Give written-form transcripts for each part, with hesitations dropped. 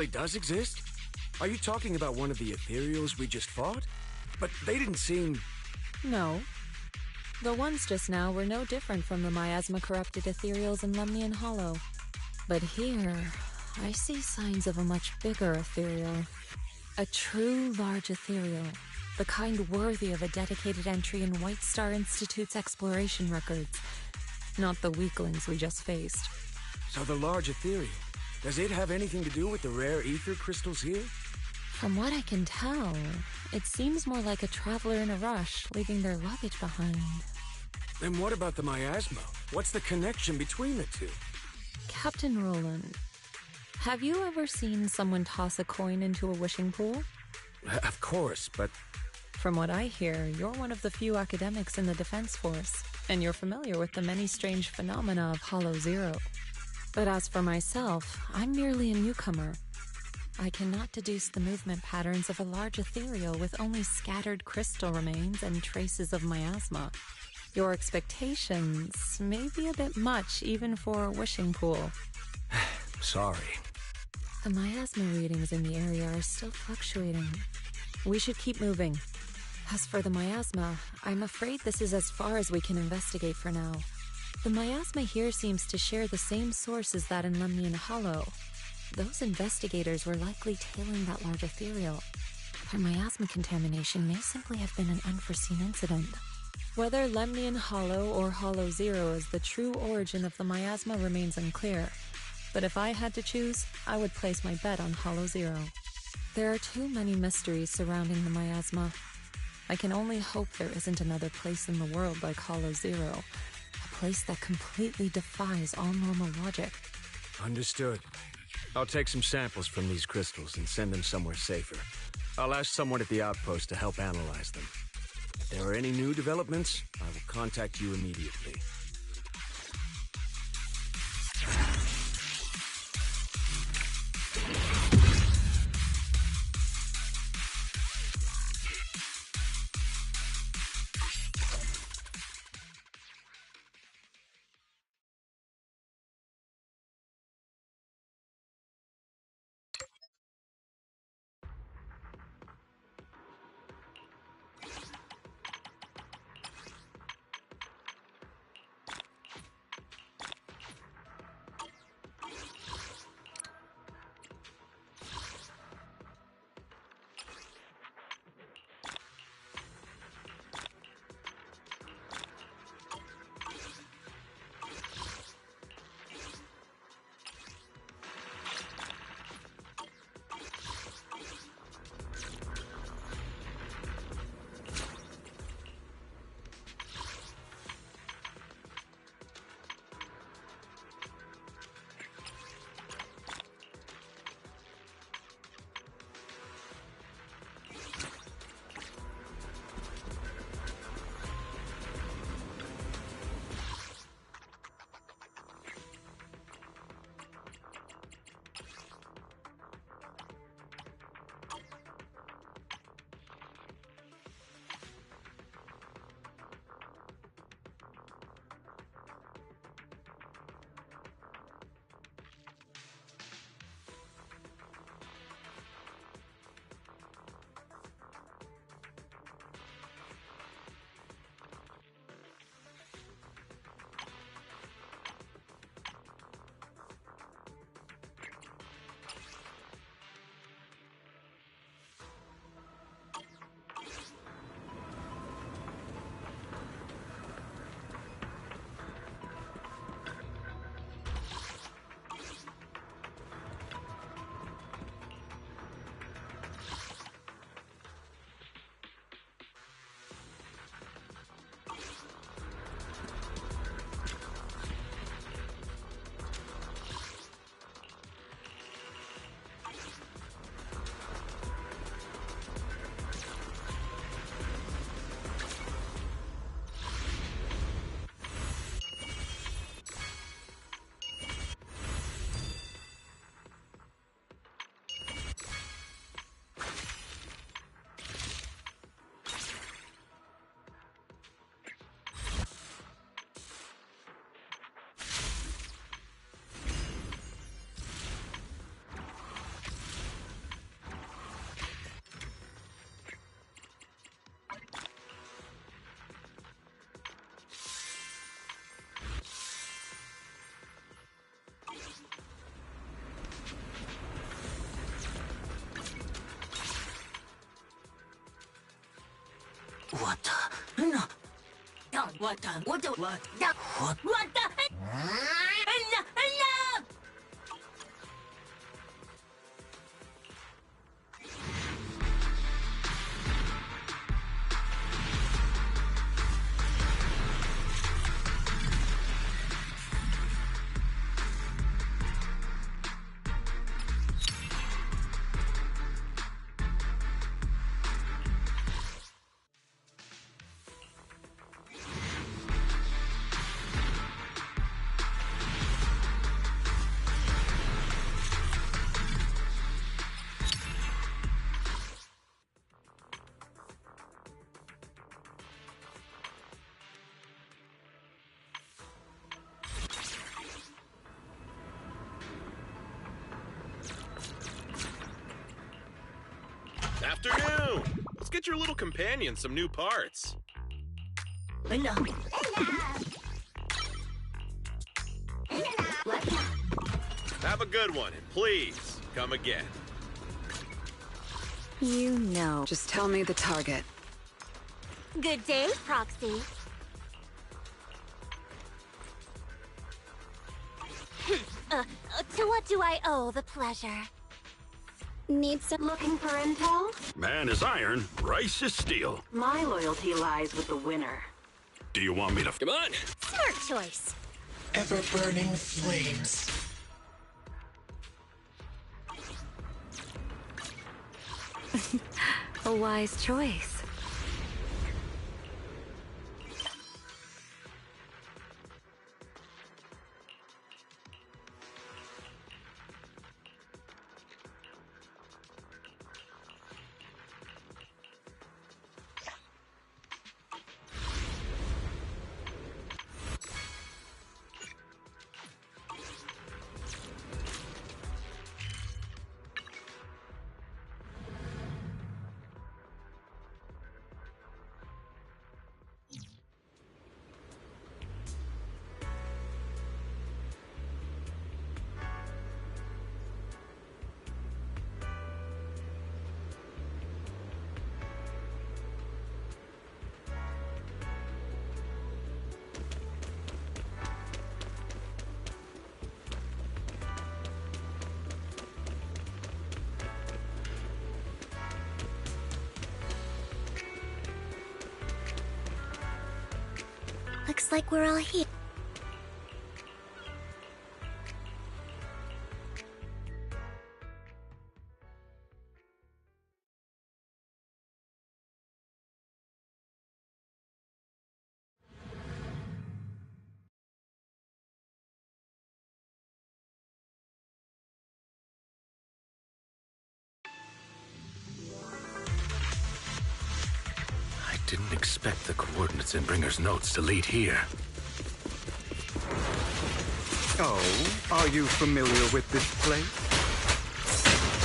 It does exist? Are you talking about one of the ethereals we just fought? But they didn't seem... No. The ones just now were no different from the miasma-corrupted ethereals in Lemnian Hollow. But here, I see signs of a much bigger ethereal. A true large ethereal. The kind worthy of a dedicated entry in White Star Institute's exploration records. Not the weaklings we just faced. So the large ethereal, does it have anything to do with the rare ether crystals here? From what I can tell, it seems more like a traveler in a rush, leaving their luggage behind. Then what about the miasma? What's the connection between the two? Captain Roland, have you ever seen someone toss a coin into a wishing pool? Of course, but... From what I hear, you're one of the few academics in the Defense Force, and you're familiar with the many strange phenomena of Hollow Zero. But as for myself, I'm merely a newcomer. I cannot deduce the movement patterns of a large ethereal with only scattered crystal remains and traces of miasma. Your expectations may be a bit much even for a wishing pool. Sorry. The miasma readings in the area are still fluctuating. We should keep moving. As for the miasma, I'm afraid this is as far as we can investigate for now. The miasma here seems to share the same source as that in Lemnian Hollow. Those investigators were likely tailing that large ethereal. Their miasma contamination may simply have been an unforeseen incident. Whether Lemnian Hollow or Hollow Zero is the true origin of the miasma remains unclear. But if I had to choose, I would place my bet on Hollow Zero. There are too many mysteries surrounding the miasma. I can only hope there isn't another place in the world like Hollow Zero. A place that completely defies all normal logic. Understood. I'll take some samples from these crystals and send them somewhere safer. I'll ask someone at the outpost to help analyze them. If there are any new developments, I will contact you immediately. What the? No. No, what the? What the? What? The, what the? No! No! Afternoon! Let's get your little companion some new parts. No. Have a good one, and please, come again. You know. Just tell me the target. Good day, Proxy. To what do I owe the pleasure? Need some Looking for intel? Man is iron, rice is steel. My loyalty lies with the winner. Do you want me to... Come on! Smart choice. Ever-burning flames. A wise choice. Looks like we're all here. I didn't expect the coordinates in Bringer's notes to lead here. Oh, are you familiar with this place?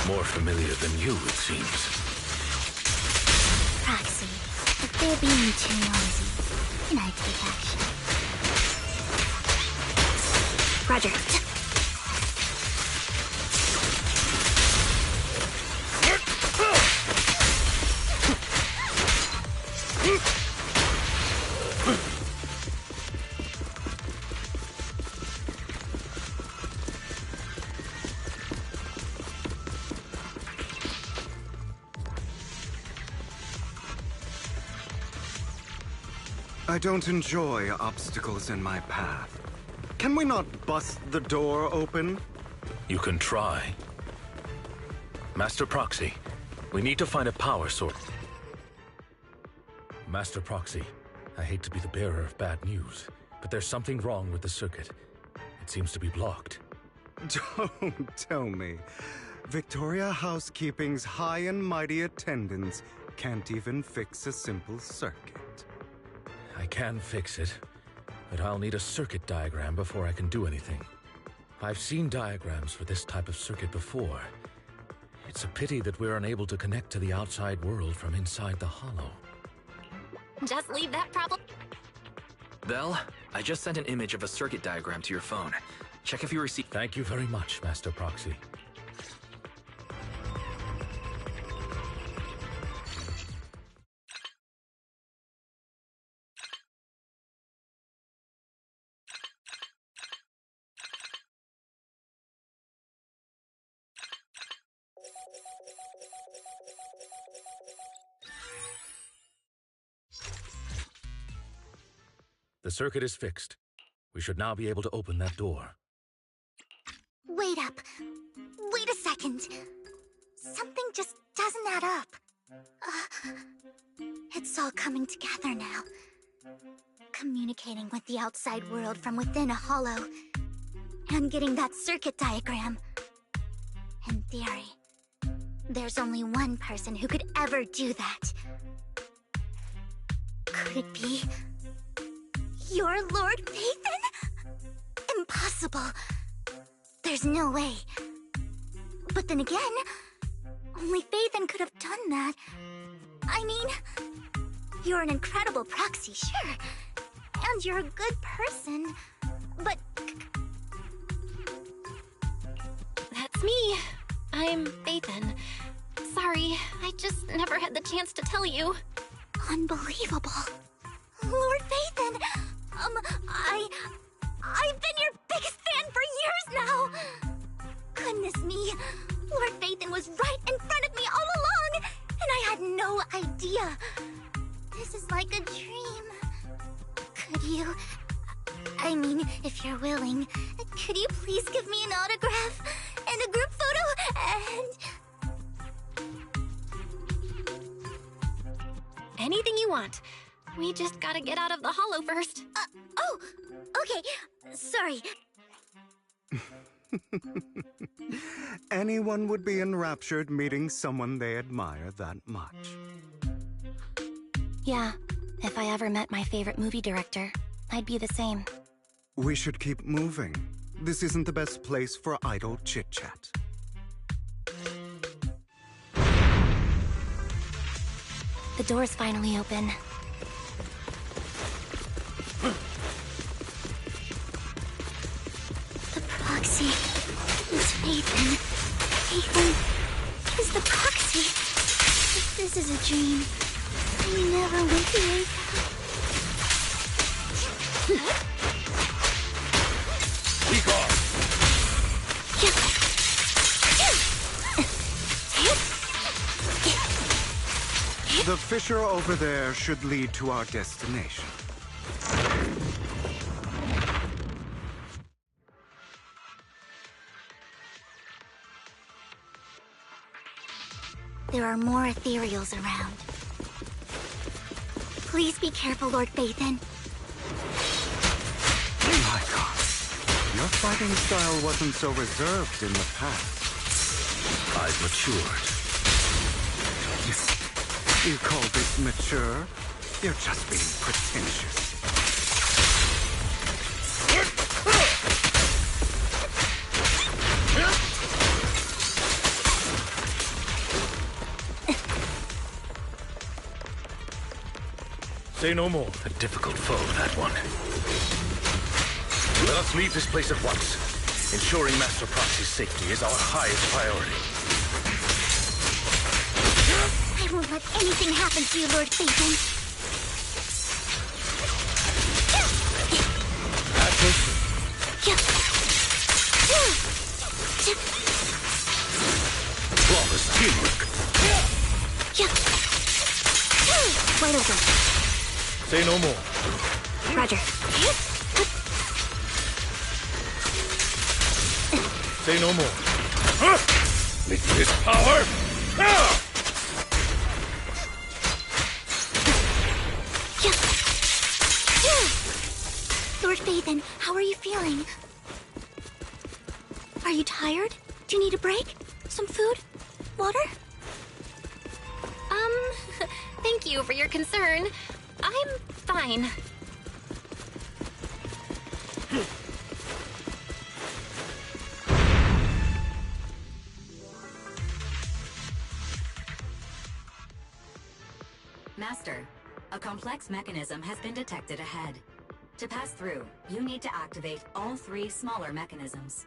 More familiar than you, it seems. Proxy, if they're being too noisy, can I take action? Roger. I don't enjoy obstacles in my path. Can we not bust the door open? You can try. Master Proxy, we need to find a power source. Master Proxy, I hate to be the bearer of bad news, but there's something wrong with the circuit. It seems to be blocked. Don't tell me. Victoria Housekeeping's high and mighty attendants can't even fix a simple circuit. I can fix it, but I'll need a circuit diagram before I can do anything. I've seen diagrams for this type of circuit before. It's a pity that we're unable to connect to the outside world from inside the hollow. Just leave that problem. Belle, I just sent an image of a circuit diagram to your phone. Check if you received. Thank you very much, Master Proxy. The circuit is fixed. We should now be able to open that door. Wait up. Wait a second. Something just doesn't add up. It's all coming together now. Communicating with the outside world from within a hollow. And getting that circuit diagram. In theory, there's only one person who could ever do that. Could it be your Lord Phaethon? Impossible. There's no way. But then again, only Phaethon could have done that. I mean, you're an incredible proxy, sure. And you're a good person, but... That's me. I'm Phaethon. Sorry, I just never had the chance to tell you. Unbelievable. Lord Phaethon! I've been your biggest fan for years now! Goodness me, Lord Phaethon was right in front of me all along, and I had no idea. This is like a dream. Could you... I mean, if you're willing, could you please give me an autograph and a group photo and... Anything you want. We just gotta get out of the hollow first. Oh, okay. Sorry. Anyone would be enraptured meeting someone they admire that much. Yeah, if I ever met my favorite movie director, I'd be the same. We should keep moving. This isn't the best place for idle chit-chat. The door's finally open. The proxy is Phaethon. Phaethon is the proxy. If this is a dream, we never went to wake up. Be gone! The fissure over there should lead to our destination. There are more ethereals around. Please be careful, Lord Phaethon. My God, your fighting style wasn't so reserved in the past. I've matured. You call this mature? You're just being pretentious. Say no more. A difficult foe, that one. Let us leave this place at once. Ensuring Master Proxy's safety is our highest priority. I won't let anything happen to you, Lord Phaethon. Flawless teamwork. Wide open. Say no more. Roger. Say no more. With this power. Lord Phaethon, how are you feeling? Are you tired? Do you need a break? Some food? Water? Thank you for your concern. I'm fine. Master, a complex mechanism has been detected ahead. To pass through, you need to activate all 3 smaller mechanisms.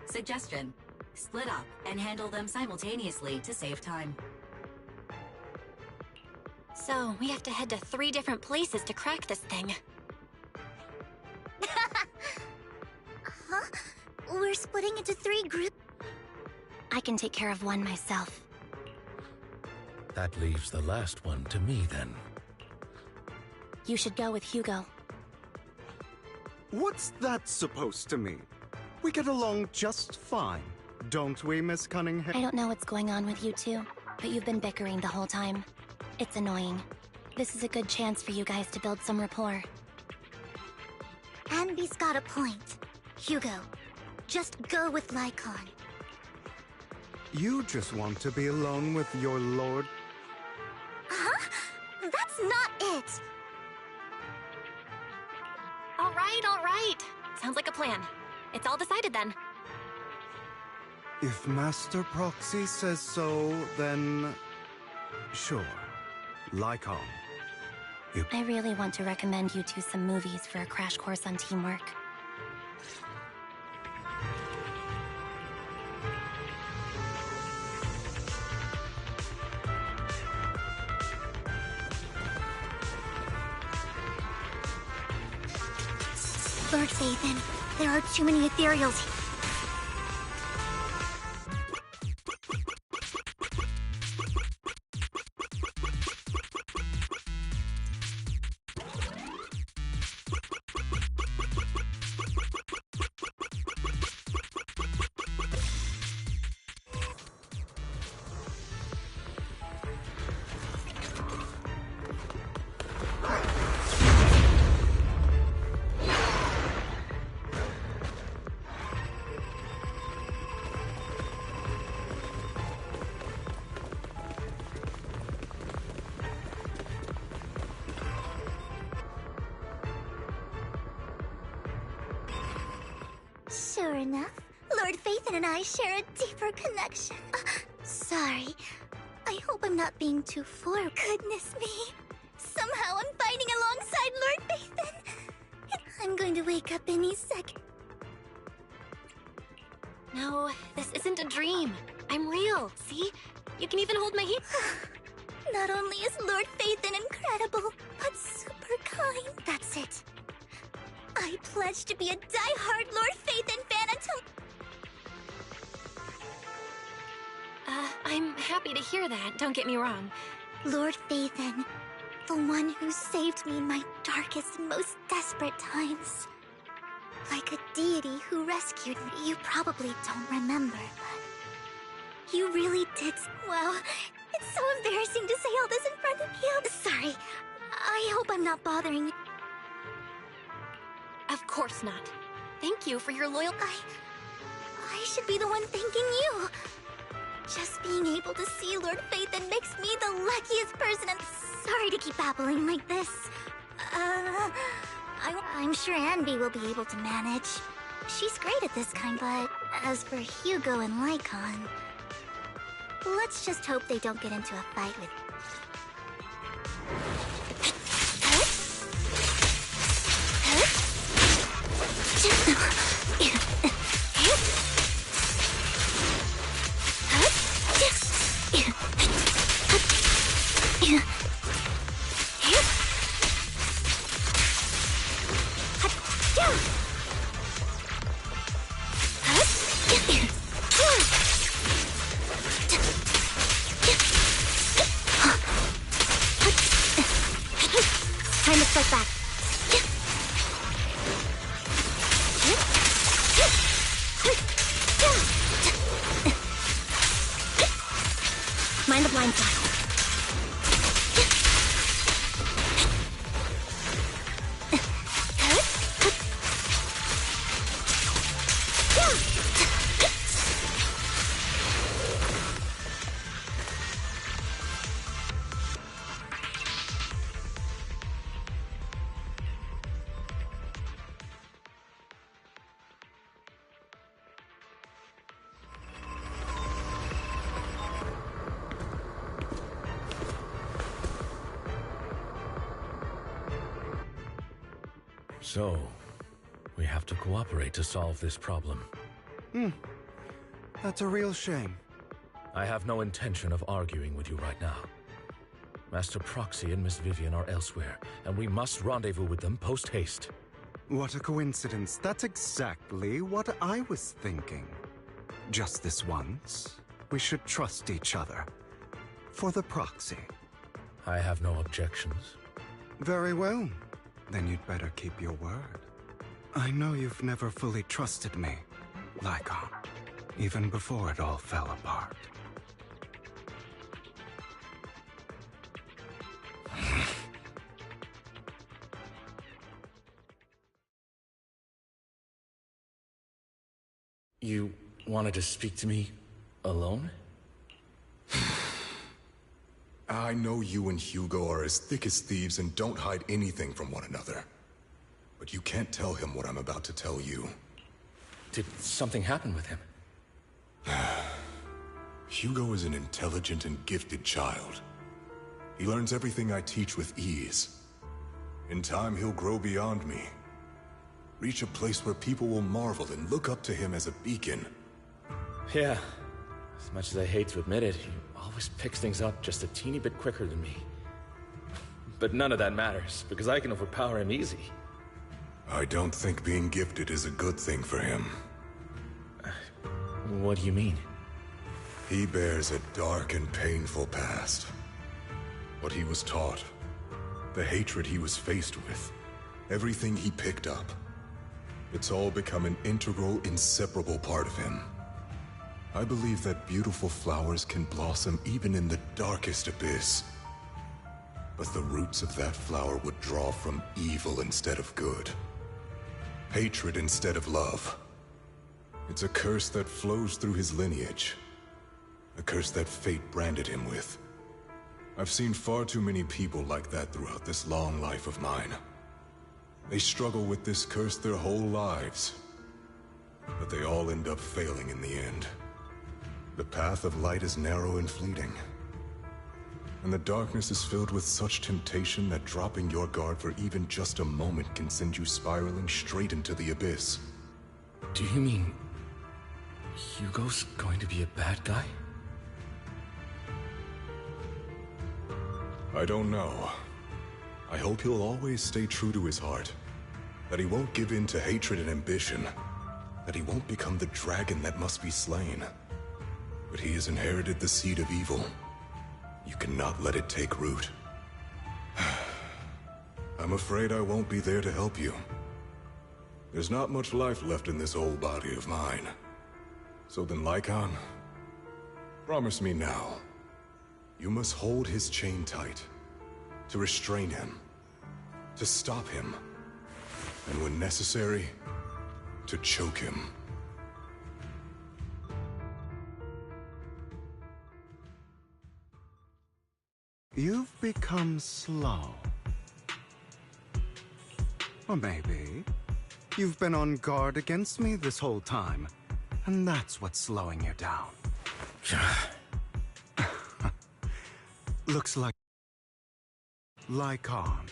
Suggestion: split up and handle them simultaneously to save time. So, we have to head to 3 different places to crack this thing. Huh? We're splitting into 3 groups. I can take care of one myself. That leaves the last one to me, then. You should go with Hugo. What's that supposed to mean? We get along just fine, don't we, Miss Cunningham? I don't know what's going on with you two, but you've been bickering the whole time. It's annoying. This is a good chance for you guys to build some rapport. Anby's got a point. Hugo, just go with Lycon. You just want to be alone with your lord? Huh? That's not it! All right. Sounds like a plan. It's all decided then. If Master Proxy says so, then... sure. Lycon. I really want to recommend you two some movies for a crash course on teamwork. Lord Phaethon, there are too many ethereals here. Sure enough, Lord Phaethon and I share a deeper connection. Sorry. I hope I'm not being too forward. Goodness me. Somehow I'm fighting alongside Lord Phaethon. I'm going to wake up any second. No, this isn't a dream. I'm real, see? You can even hold my hand. Not only is Lord Phaethon incredible, but super kind. That's it. I pledge to be a die-hard Lord Phaethon fan until... I'm happy to hear that, don't get me wrong. Lord Phaethon, the one who saved me in my darkest, most desperate times. Like a deity who rescued me. You probably don't remember, but... you really did... Wow, it's so embarrassing to say all this in front of you. Sorry, I hope I'm not bothering you. Of course not. Thank you for your loyalty. I should be the one thanking you. Just being able to see Lord Phaethon makes me the luckiest person. I'm sorry to keep babbling like this. I'm sure Anby will be able to manage. She's great at this kind, but as for Hugo and Lycon, let's just hope they don't get into a fight with... Time to fight back. Mind the blind side. So, we have to cooperate to solve this problem. That's a real shame. I have no intention of arguing with you right now. Master Proxy and Miss Vivian are elsewhere, and we must rendezvous with them post-haste. What a coincidence. That's exactly what I was thinking. Just this once, we should trust each other. For the Proxy. I have no objections. Very well. Then you'd better keep your word. I know you've never fully trusted me, Lycon, even before it all fell apart. You wanted to speak to me alone? I know you and Hugo are as thick as thieves and don't hide anything from one another. But you can't tell him what I'm about to tell you. Did something happen with him? Hugo is an intelligent and gifted child. He learns everything I teach with ease. In time, he'll grow beyond me. Reach a place where people will marvel and look up to him as a beacon. Yeah. As much as I hate to admit it, he always picks things up just a teeny bit quicker than me. But none of that matters, because I can overpower him easy. I don't think being gifted is a good thing for him. What do you mean? He bears a dark and painful past. What he was taught, the hatred he was faced with, everything he picked up. It's all become an integral, inseparable part of him. I believe that beautiful flowers can blossom even in the darkest abyss. But the roots of that flower would draw from evil instead of good. Hatred instead of love. It's a curse that flows through his lineage. A curse that fate branded him with. I've seen far too many people like that throughout this long life of mine. They struggle with this curse their whole lives. But they all end up failing in the end. The path of light is narrow and fleeting. And the darkness is filled with such temptation that dropping your guard for even just a moment can send you spiraling straight into the abyss. Do you mean Hugo's going to be a bad guy? I don't know. I hope he'll always stay true to his heart. That he won't give in to hatred and ambition. That he won't become the dragon that must be slain. But he has inherited the seed of evil. You cannot let it take root. I'm afraid I won't be there to help you. There's not much life left in this old body of mine. So then, Lycon, promise me now. You must hold his chain tight. To restrain him. To stop him. And when necessary, to choke him. You've become slow. Or maybe you've been on guard against me this whole time, and that's what's slowing you down. Looks like Lycon.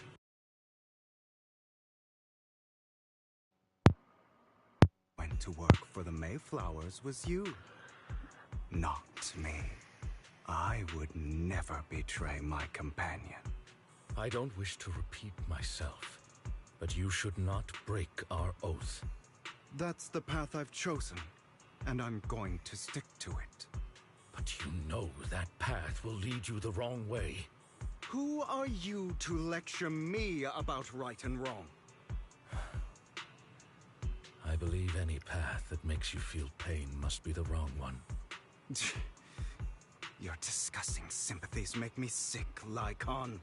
Went to work for the Mayflowers was you, not me. I would never betray my companion. I don't wish to repeat myself, but you should not break our oath. That's the path I've chosen, and I'm going to stick to it. But you know that path will lead you the wrong way. Who are you to lecture me about right and wrong? I believe any path that makes you feel pain must be the wrong one. Your disgusting sympathies make me sick, Lycon.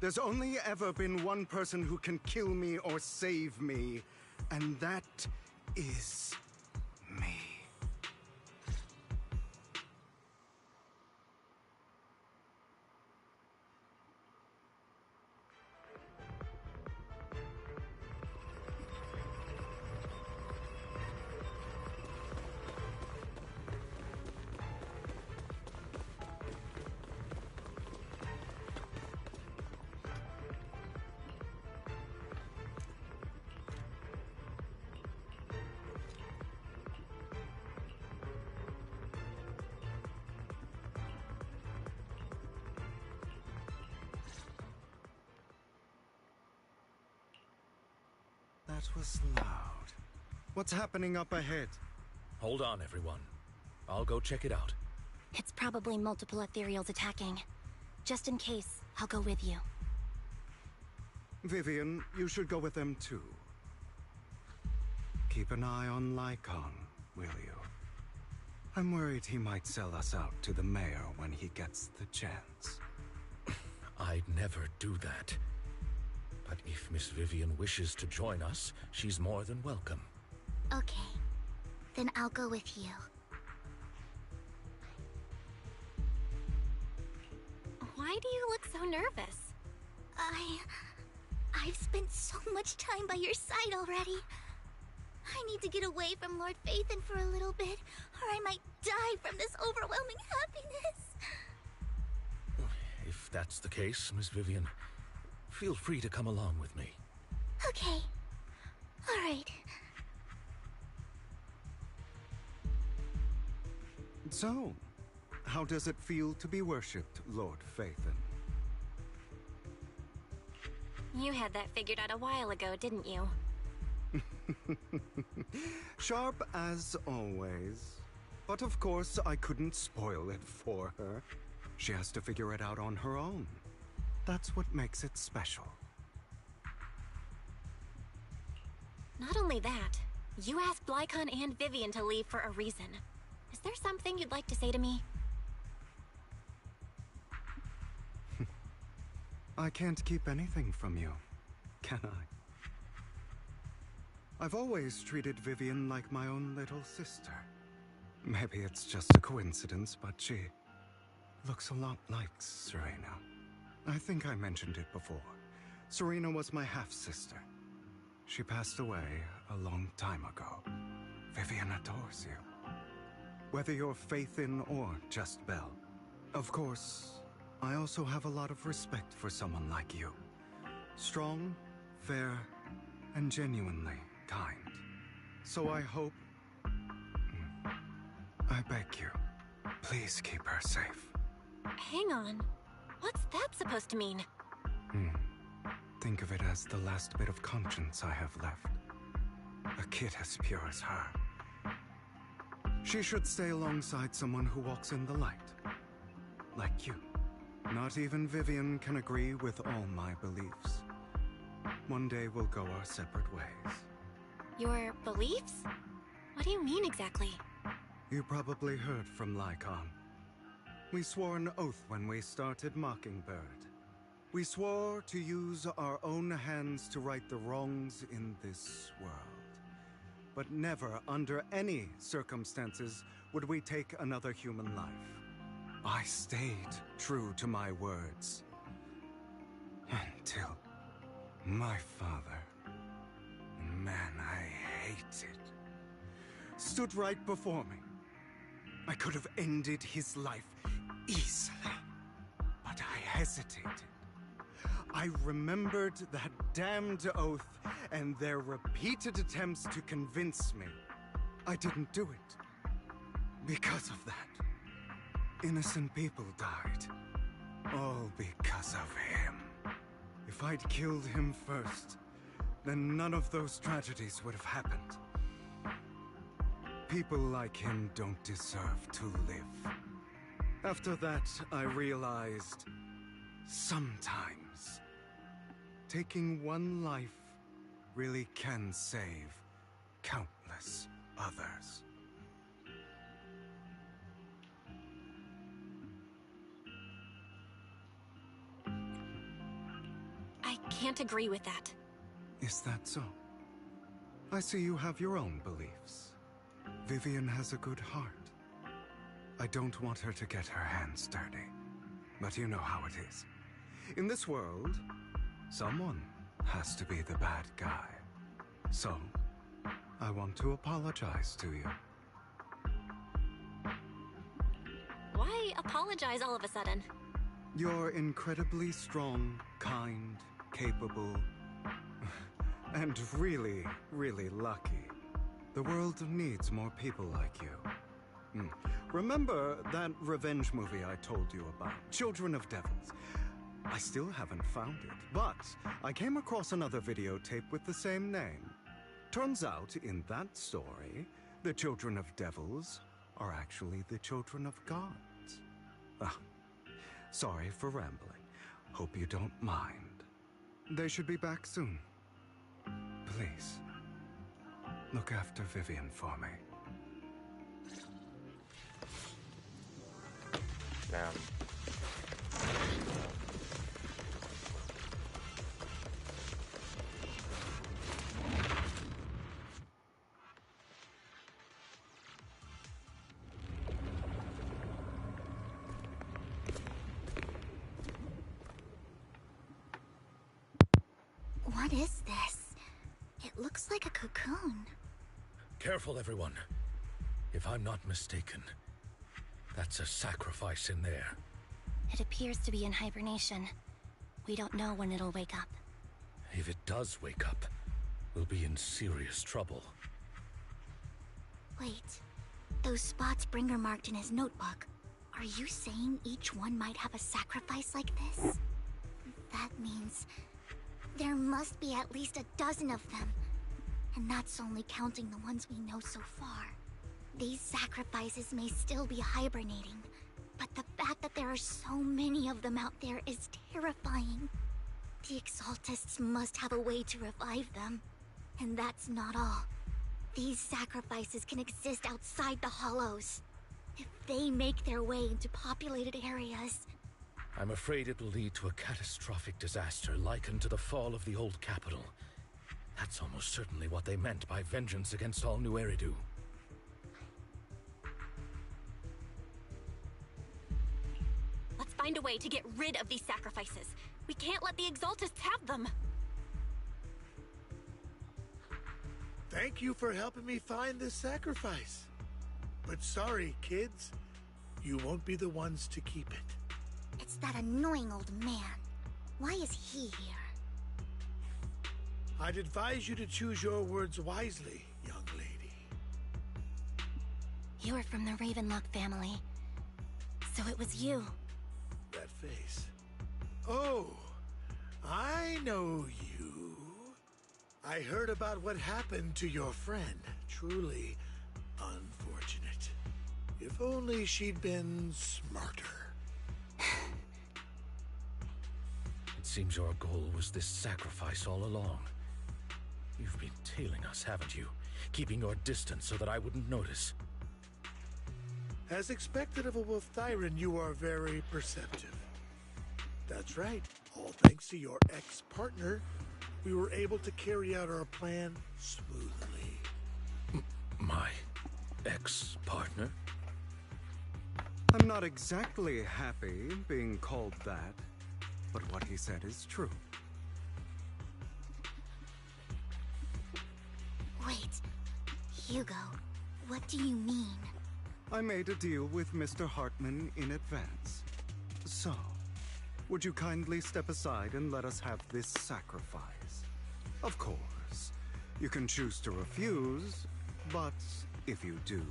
There's only ever been one person who can kill me or save me, and that is me. That was loud. What's happening up ahead? Hold on, everyone. I'll go check it out. It's probably multiple ethereals attacking. Just in case, I'll go with you. Vivian, you should go with them too. keep an eye on Lycon, will you? I'm worried he might sell us out to the mayor when he gets the chance. I'd never do that. But if Miss Vivian wishes to join us, she's more than welcome. Okay. Then I'll go with you. Why do you look so nervous? I've spent so much time by your side already. I need to get away from Lord Phaethon for a little bit, or I might die from this overwhelming happiness. If that's the case, Miss Vivian, feel free to come along with me. Okay. All right. So, how does it feel to be worshipped, Lord Phaethon? You had that figured out a while ago, didn't you? Sharp as always. But of course, I couldn't spoil it for her. She has to figure it out on her own. That's what makes it special. Not only that, you asked Lycon and Vivian to leave for a reason. Is there something you'd like to say to me? I can't keep anything from you, can I? I've always treated Vivian like my own little sister. Maybe it's just a coincidence, but she looks a lot like Serena. I think I mentioned it before. Serena was my half-sister. She passed away a long time ago. Vivian adores you. Whether you're Phaethon or just Belle. Of course, I also have a lot of respect for someone like you. Strong, fair, and genuinely kind. So I hope... I beg you, please keep her safe. Hang on. What's that supposed to mean? Think of it as the last bit of conscience I have left. A kid as pure as her. She should stay alongside someone who walks in the light. Like you. Not even Vivian can agree with all my beliefs. One day we'll go our separate ways. Your beliefs? What do you mean exactly? You probably heard from Lycon. We swore an oath when we started Mockingbird. We swore to use our own hands to right the wrongs in this world. But never, under any circumstances, would we take another human life. I stayed true to my words. Until my father, and man I hate it, stood right before me. I could have ended his life easily, but I hesitated. I remembered that damned oath and their repeated attempts to convince me. I didn't do it. Because of that, innocent people died. All because of him. If I'd killed him first, then none of those tragedies would have happened. People like him don't deserve to live. After that, I realized sometimes taking one life really can save countless others. I can't agree with that. Is that so? I see you have your own beliefs. Vivian has a good heart. I don't want her to get her hands dirty. But you know how it is. In this world, someone has to be the bad guy. So, I want to apologize to you. Why apologize all of a sudden? You're incredibly strong, kind, capable, and really, really lucky. The world needs more people like you. Remember that revenge movie I told you about, Children of Devils? I still haven't found it, but I came across another videotape with the same name. Turns out, in that story, the Children of Devils are actually the children of gods. Sorry for rambling. Hope you don't mind. They should be back soon. Please. Look after Vivian for me. Damn. What is this? It looks like a cocoon. Careful, everyone. If I'm not mistaken, that's a sacrifice in there. It appears to be in hibernation. We don't know when it'll wake up. If it does wake up, we'll be in serious trouble. Wait, those spots Bringer marked in his notebook. Are you saying each one might have a sacrifice like this? That means there must be at least a dozen of them. And that's only counting the ones we know so far. These sacrifices may still be hibernating, but the fact that there are so many of them out there is terrifying. The Exaltists must have a way to revive them. And that's not all. These sacrifices can exist outside the Hollows. If they make their way into populated areas... I'm afraid it will lead to a catastrophic disaster likened to the fall of the old capital. That's almost certainly what they meant by vengeance against all New Eridu. Let's find a way to get rid of these sacrifices. We can't let the Exaltists have them. Thank you for helping me find this sacrifice. But sorry, kids. You won't be the ones to keep it. It's that annoying old man. Why is he here? I'd advise you to choose your words wisely, young lady. You're from the Ravenlock family. So it was you. That face. Oh, I know you. I heard about what happened to your friend. Truly unfortunate. If only she'd been smarter. It seems your goal was this sacrifice all along. You've been tailing us, haven't you? Keeping your distance so that I wouldn't notice. As expected of a Wolf Thyran, you are very perceptive. That's right. All thanks to your ex-partner, we were able to carry out our plan smoothly. My ex-partner? I'm not exactly happy being called that, but what he said is true. Wait, Hugo, what do you mean? I made a deal with Mr. Hartman in advance. So, would you kindly step aside and let us have this sacrifice? Of course, you can choose to refuse, but if you do,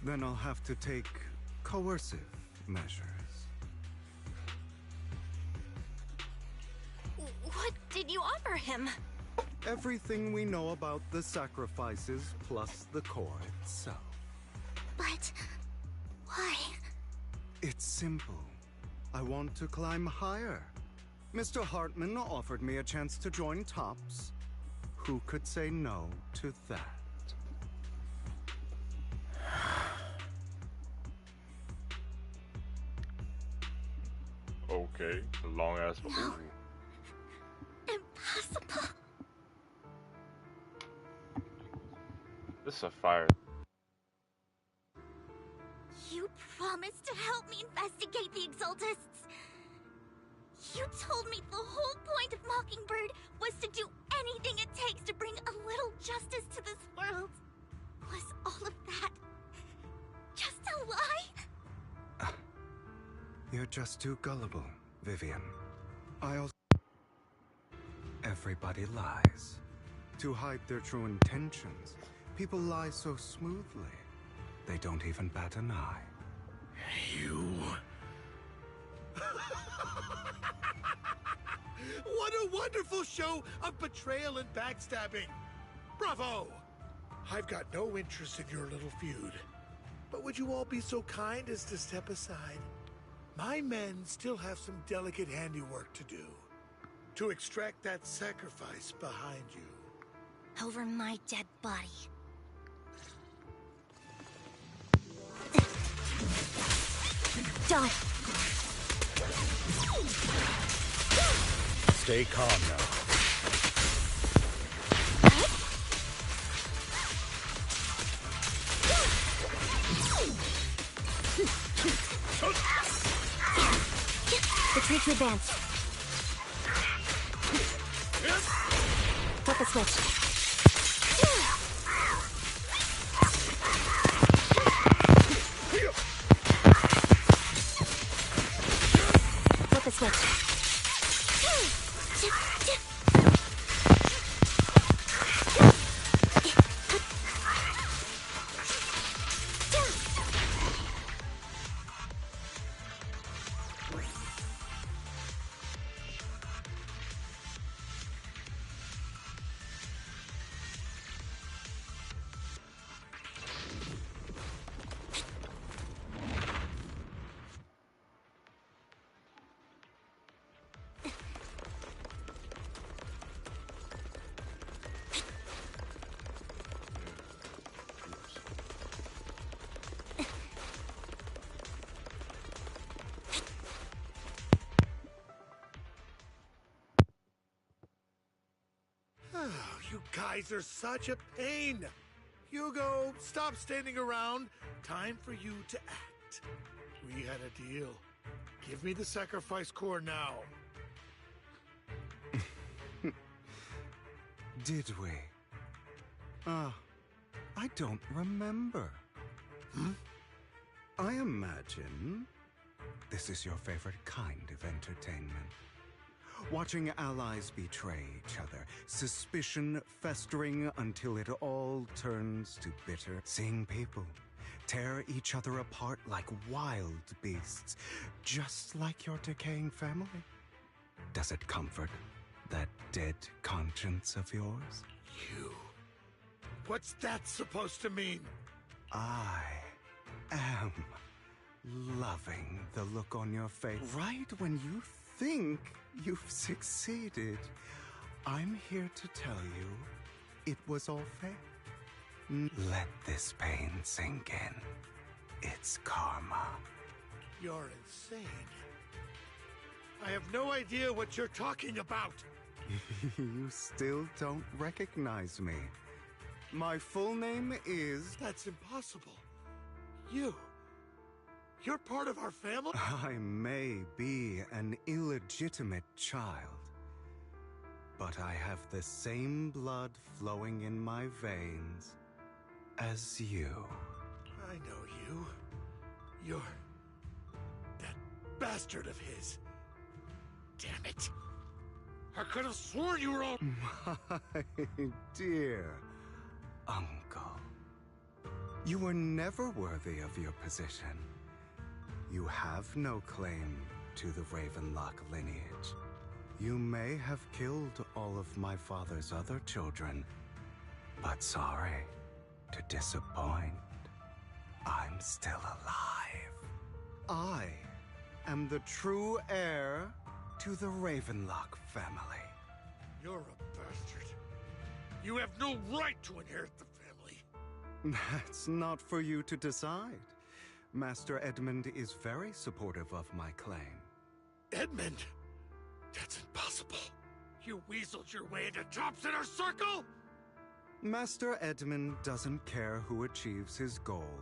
then I'll have to take coercive measures. What did you offer him? Everything we know about the sacrifices plus the core itself. But... why? It's simple. I want to climb higher. Mr. Hartman offered me a chance to join Tops. Who could say no to that? Okay, long ass No. Impossible. This is a fire. You promised to help me investigate the Exaltists. You told me the whole point of Mockingbird was to do anything it takes to bring a little justice to this world. Was all of that just a lie? You're just too gullible, Vivian. Everybody lies. To hide their true intentions, people lie so smoothly, they don't even bat an eye. You... What a wonderful show of betrayal and backstabbing! Bravo! I've got no interest in your little feud. But would you all be so kind as to step aside? My men still have some delicate handiwork to do. To extract that sacrifice behind you. over my dead body. Die! Stay calm now. Retreat to advance. Flip the switch. Flip the switch. You guys are such a pain. Hugo, stop standing around. Time for you to act. We had a deal. Give me the sacrifice core now. Did we? I don't remember. I imagine this is your favorite kind of entertainment. Watching allies betray each other, suspicion festering until it all turns to bitter. Seeing people tear each other apart like wild beasts, just like your decaying family. Does it comfort that dead conscience of yours? You. What's that supposed to mean? I am loving the look on your face. Right when you think you've succeeded, I'm here to tell you it was all fake. Let this pain sink in. It's karma. You're insane. I have no idea what you're talking about. You still don't recognize me. My full name is... That's impossible. You're part of our family? I may be an illegitimate child, but I have the same blood flowing in my veins as you. I know you. You're... that bastard of his. Damn it. I could have sworn you were all... My dear uncle, you were never worthy of your position. You have no claim to the Ravenlock lineage. You may have killed all of my father's other children, but sorry to disappoint. I'm still alive. I am the true heir to the Ravenlock family. You're a bastard. You have no right to inherit the family. That's not for you to decide. Master Edmund is very supportive of my claim. Edmund? That's impossible. You weaseled your way into top center circle? Master Edmund doesn't care who achieves his goal.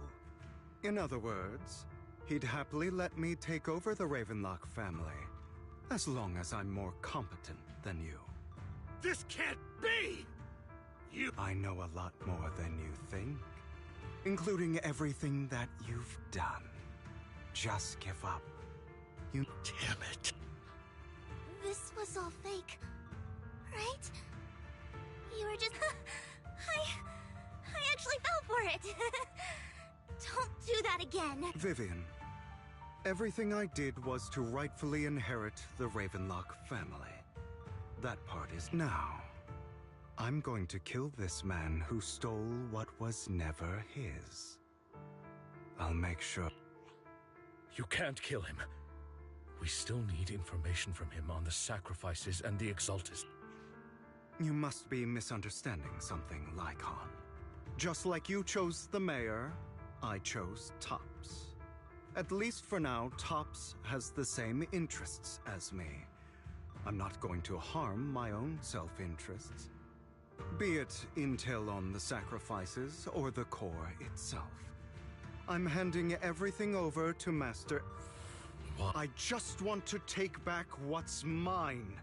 In other words, he'd happily let me take over the Ravenlock family, as long as I'm more competent than you. This can't be! I know a lot more than you think, including everything that you've done. Just give up. You... Damn it. This was all fake, right? You were just... I actually fell for it. Don't do that again. Vivian, everything I did was to rightfully inherit the Ravenlock family. That part is now. I'm going to kill this man who stole what was never his. I'll make sure... You can't kill him. We still need information from him on the sacrifices and the Exaltus. You must be misunderstanding something, Lycon. Just like you chose the mayor, I chose Tops. At least for now, Tops has the same interests as me. I'm not going to harm my own self-interests. Be it intel on the sacrifices or the core itself. I'm handing everything over to Master... What? I just want to take back what's mine.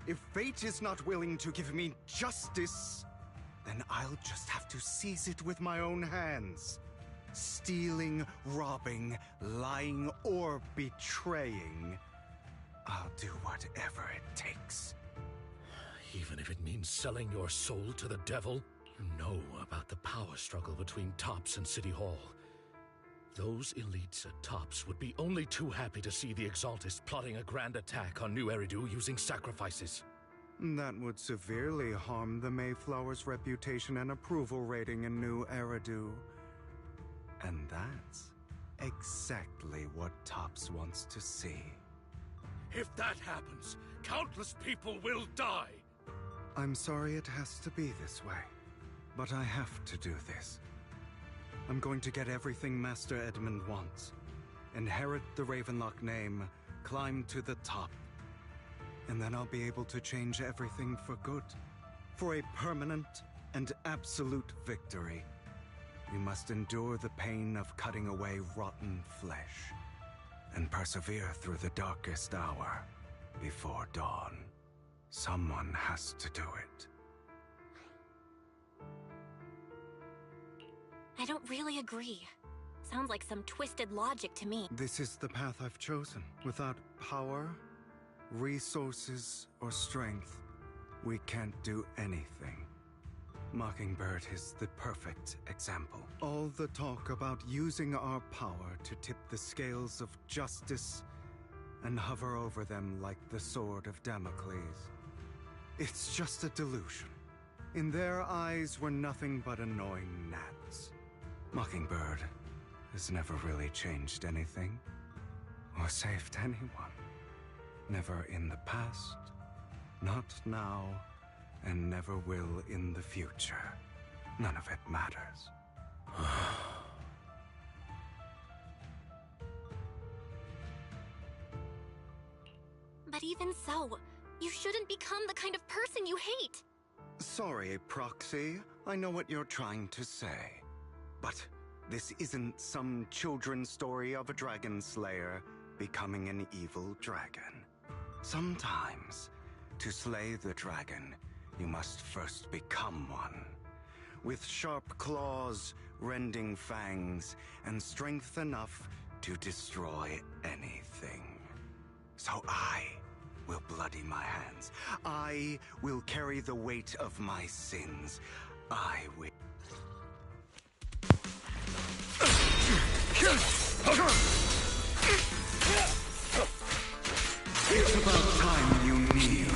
If fate is not willing to give me justice, then I'll just have to seize it with my own hands. Stealing, robbing, lying, or betraying. I'll do whatever it takes. Even if it means selling your soul to the devil? You know about the power struggle between Tops and City Hall. Those elites at Tops would be only too happy to see the Exaltists plotting a grand attack on New Eridu using sacrifices. That would severely harm the Mayflower's reputation and approval rating in New Eridu. And that's exactly what Tops wants to see. If that happens, countless people will die! I'm sorry it has to be this way, but I have to do this. I'm going to get everything Master Edmund wants. Inherit the Ravenlock name, climb to the top. And then I'll be able to change everything for good. For a permanent and absolute victory. We must endure the pain of cutting away rotten flesh. And persevere through the darkest hour before dawn. Someone has to do it. I don't really agree. Sounds like some twisted logic to me. This is the path I've chosen. Without power, resources, or strength, we can't do anything. Mockingbird is the perfect example. All the talk about using our power to tip the scales of justice and hover over them like the sword of Damocles. It's just a delusion. In their eyes, we're nothing but annoying gnats. Mockingbird has never really changed anything, or saved anyone. Never in the past, not now, and never will in the future. None of it matters. But even so, you shouldn't become the kind of person you hate. Sorry, Proxy. I know what you're trying to say. But this isn't some children's story of a dragon slayer becoming an evil dragon. Sometimes, to slay the dragon, you must first become one. With sharp claws, rending fangs, and strength enough to destroy anything. So I will bloody my hands. I will carry the weight of my sins. I will... It's about time you kneel.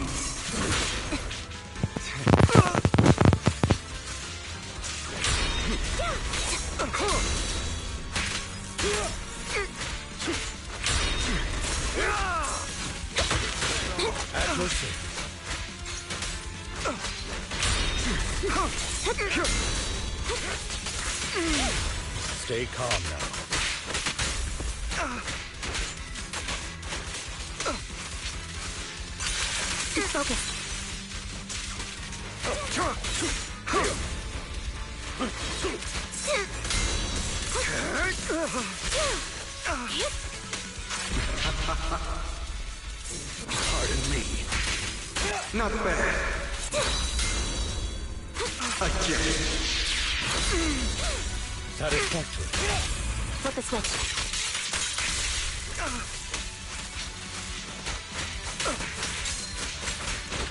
At mercy. Stay calm now. Focus. Pardon me. Not bad. Again. Satisfactory. Flip the switch.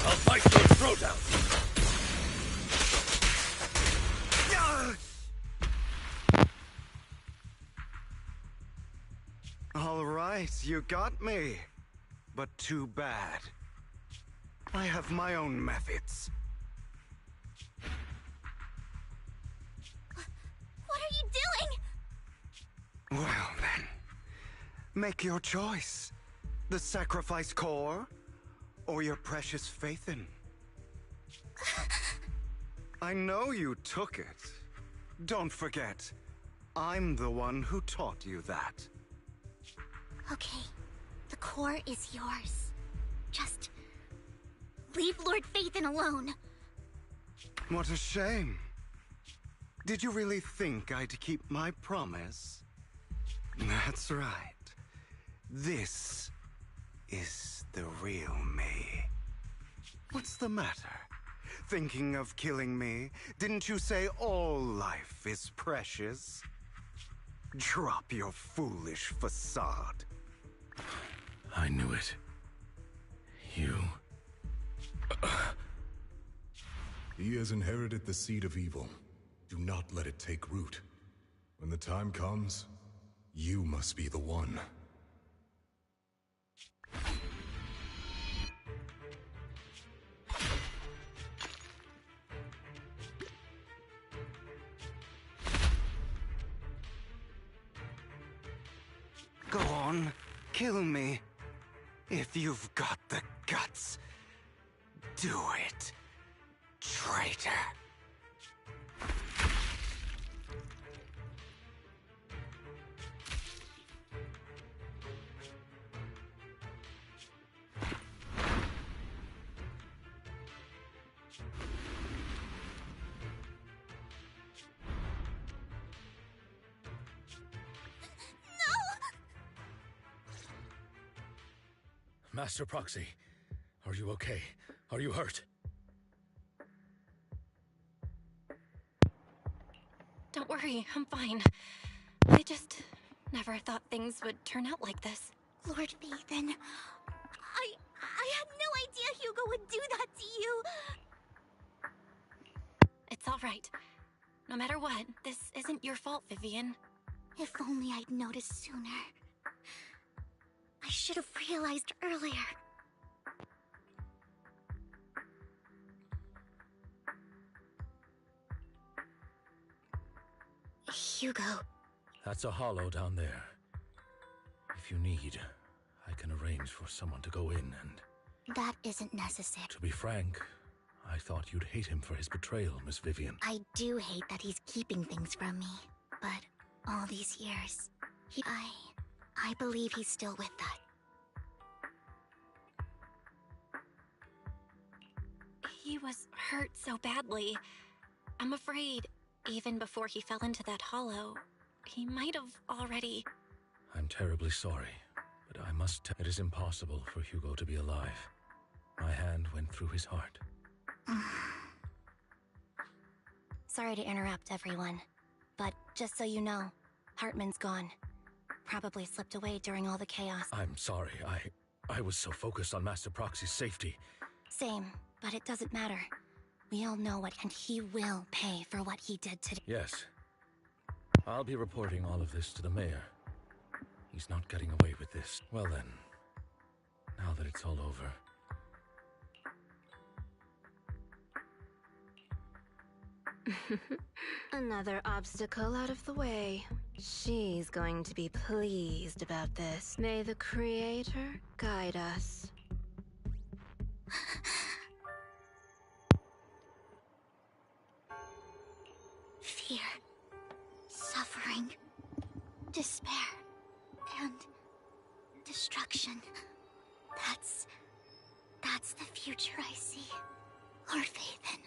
I'll fight your throat out. All right, you got me. But too bad. I have my own methods. What are you doing? Well then, make your choice. The sacrifice core, or your precious faith in. I know you took it. Don't forget, I'm the one who taught you that. Okay, the core is yours. Just leave Lord Phaethon alone. What a shame. Did you really think I'd keep my promise? That's right. This is the real me. What's the matter? Thinking of killing me? Didn't you say all life is precious? Drop your foolish facade. I knew it. You... He has inherited the seed of evil. Do not let it take root. When the time comes, you must be the one. Go on, kill me. If you've got the guts, do it, traitor. Master Proxy, are you okay? Are you hurt? Don't worry, I'm fine. I just never thought things would turn out like this. Lord Phaethon, I had no idea Hugo would do that to you. It's all right. No matter what, this isn't your fault, Vivian. If only I'd noticed sooner. I should have realized earlier. Hugo. That's a hollow down there. If you need, I can arrange for someone to go in and... That isn't necessary. To be frank, I thought you'd hate him for his betrayal, Miss Vivian. I do hate that he's keeping things from me, but all these years, I believe he's still with that. He was hurt so badly. I'm afraid, even before he fell into that hollow, he might have already... I'm terribly sorry, but I must tell... It is impossible for Hugo to be alive. My hand went through his heart. Sorry to interrupt, everyone. But just so you know, Hartman's gone. Probably slipped away during all the chaos. I'm sorry, I was so focused on Master Proxy's safety. Same, but it doesn't matter. We all know what, and he will pay for what he did today. Yes. I'll be reporting all of this to the mayor. He's not getting away with this. Well then, now that it's all over... Another obstacle out of the way. She's going to be pleased about this. May the Creator guide us. Fear, suffering, despair, and destruction. That's the future I see. Lord Phaethon.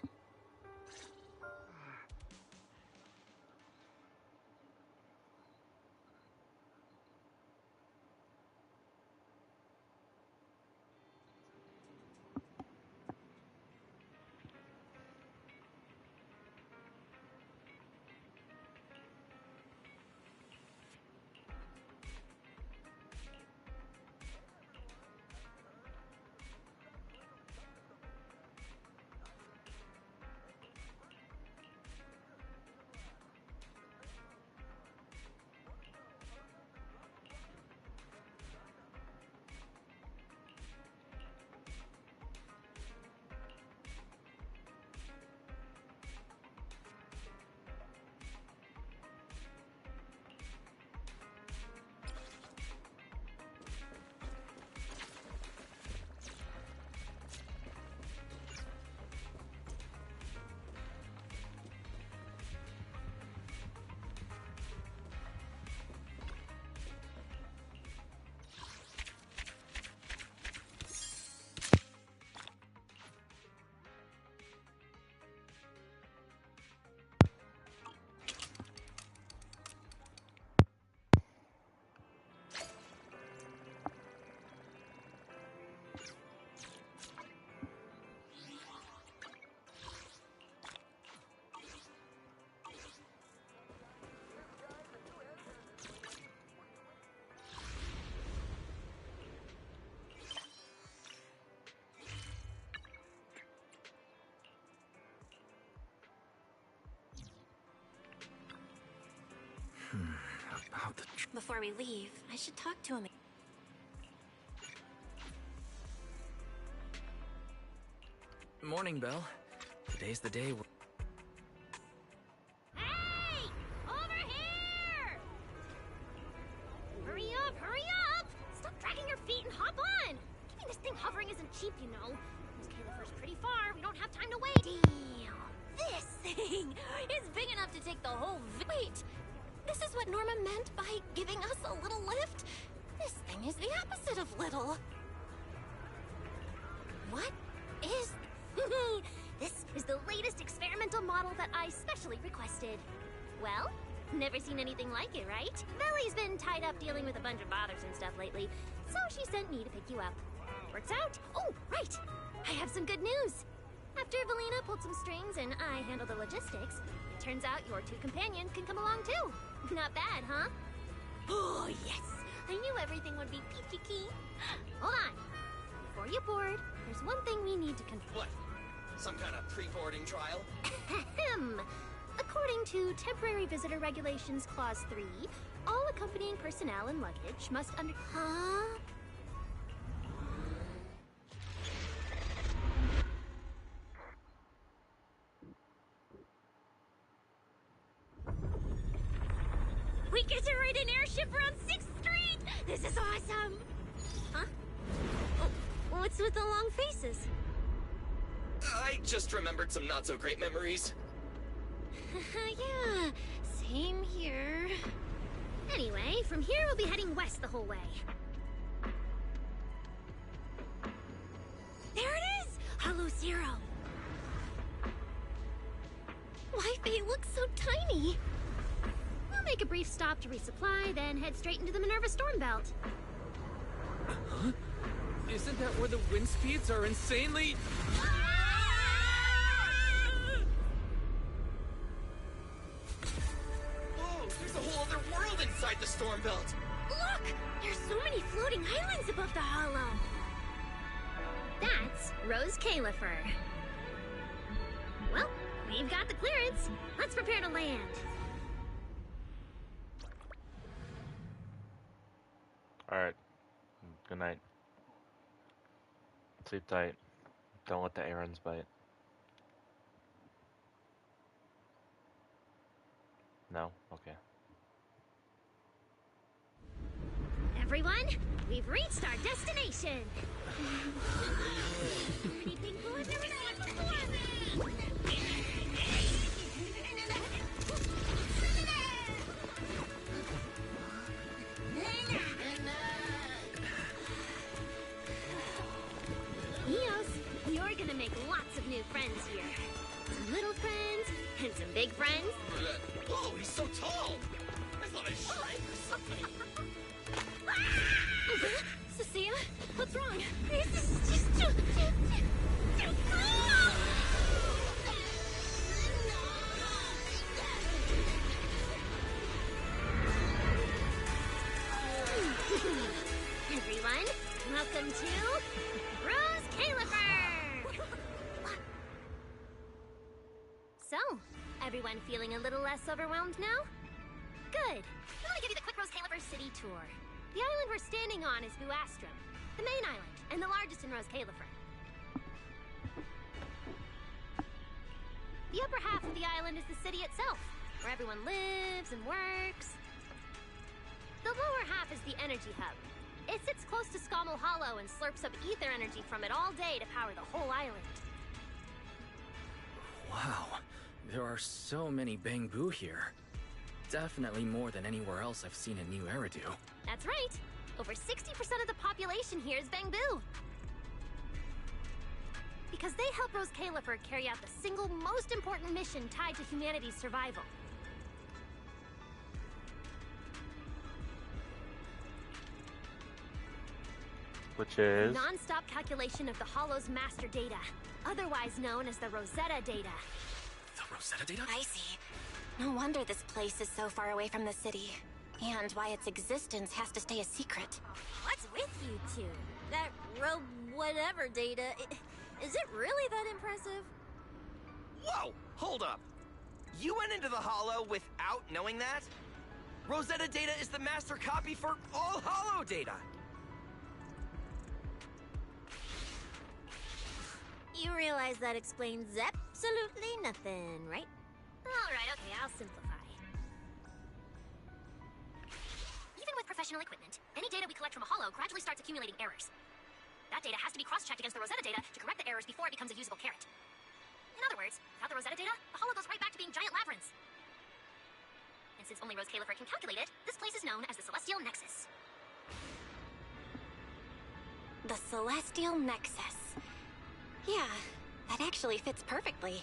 Before we leave, I should talk to him. Morning, Belle. Today's the day we're... Hey! Over here! Hurry up, hurry up! Stop dragging your feet and hop on! Keeping this thing hovering isn't cheap, you know. This Califer's pretty far. We don't have time to wait. Damn! This thing is big enough to take the whole Wait! This is what Norma meant by giving us a little lift? This thing is the opposite of little. What is... This is the latest experimental model that I specially requested. Well, never seen anything like it, right? Bellie's been tied up dealing with a bunch of bothers and stuff lately, so she sent me to pick you up. Works out? Oh, right! I have some good news! After Valina pulled some strings and I handled the logistics, it turns out your two companions can come along too. Not bad, huh? Oh, yes! I knew everything would be peachy keen. Hold on. Before you board, there's one thing we need to confirm. What? Some kind of pre-boarding trial? Ahem. According to Temporary Visitor Regulations Clause 3, all accompanying personnel and luggage must Huh? We get to ride an airship around 6th Street! This is awesome! Huh? Oh, what's with the long faces? I just remembered some not-so-great memories. Yeah, same here. Anyway, from here we'll be heading west the whole way. There it is! Hollow Zero! Why, they look so tiny! We'll make a brief stop to resupply, then head straight into the Minerva Storm Belt. Huh? Isn't that where the wind speeds are insanely... There's a whole other world inside the storm belt! Look! There's so many floating islands above the hollow! That's Rose Califer. Well, we've got the clearance. Let's prepare to land. Alright. Good night. Sleep tight. Don't let the errands bite. No? Okay. Everyone, we've reached our destination. Anything cool I've never seen before. Eos, you're gonna make lots of new friends here. Some little friends and some big friends. Oh, he's so tall! I thought I shrank or something. Cecilia, what's wrong? This is just too cool! Everyone, welcome to Rose Califer! So, everyone feeling a little less overwhelmed now? Good. I want to give you the quick Rose Califer city tour. The island we're standing on is Buastrum, the main island, and the largest in Rose Califer. The upper half of the island is the city itself, where everyone lives and works. The lower half is the energy hub. It sits close to Scommel Hollow and slurps up ether energy from it all day to power the whole island. Wow. There are so many Bangbu here. Definitely more than anywhere else I've seen in New Eridu. That's right. Over 60% of the population here is Bangbu. Because they help Rose Califer carry out the single most important mission tied to humanity's survival. Which is... Non-stop calculation of the Hollow's master data, otherwise known as the Rosetta data. The Rosetta data? I see. No wonder this place is so far away from the city. And why its existence has to stay a secret. What's with you two? That whatever data, is it really that impressive? Whoa! Hold up! You went into the Hollow without knowing that? Rosetta data is the master copy for all Hollow data. You realize that explains absolutely nothing, right? Alright, okay, I'll simplify. Even with professional equipment, any data we collect from a Hollow gradually starts accumulating errors. That data has to be cross-checked against the Rosetta data to correct the errors before it becomes a usable carrot. In other words, without the Rosetta data, the Hollow goes right back to being giant labyrinths. And since only Rose Califer can calculate it, this place is known as the Celestial Nexus. The Celestial Nexus. Yeah, that actually fits perfectly.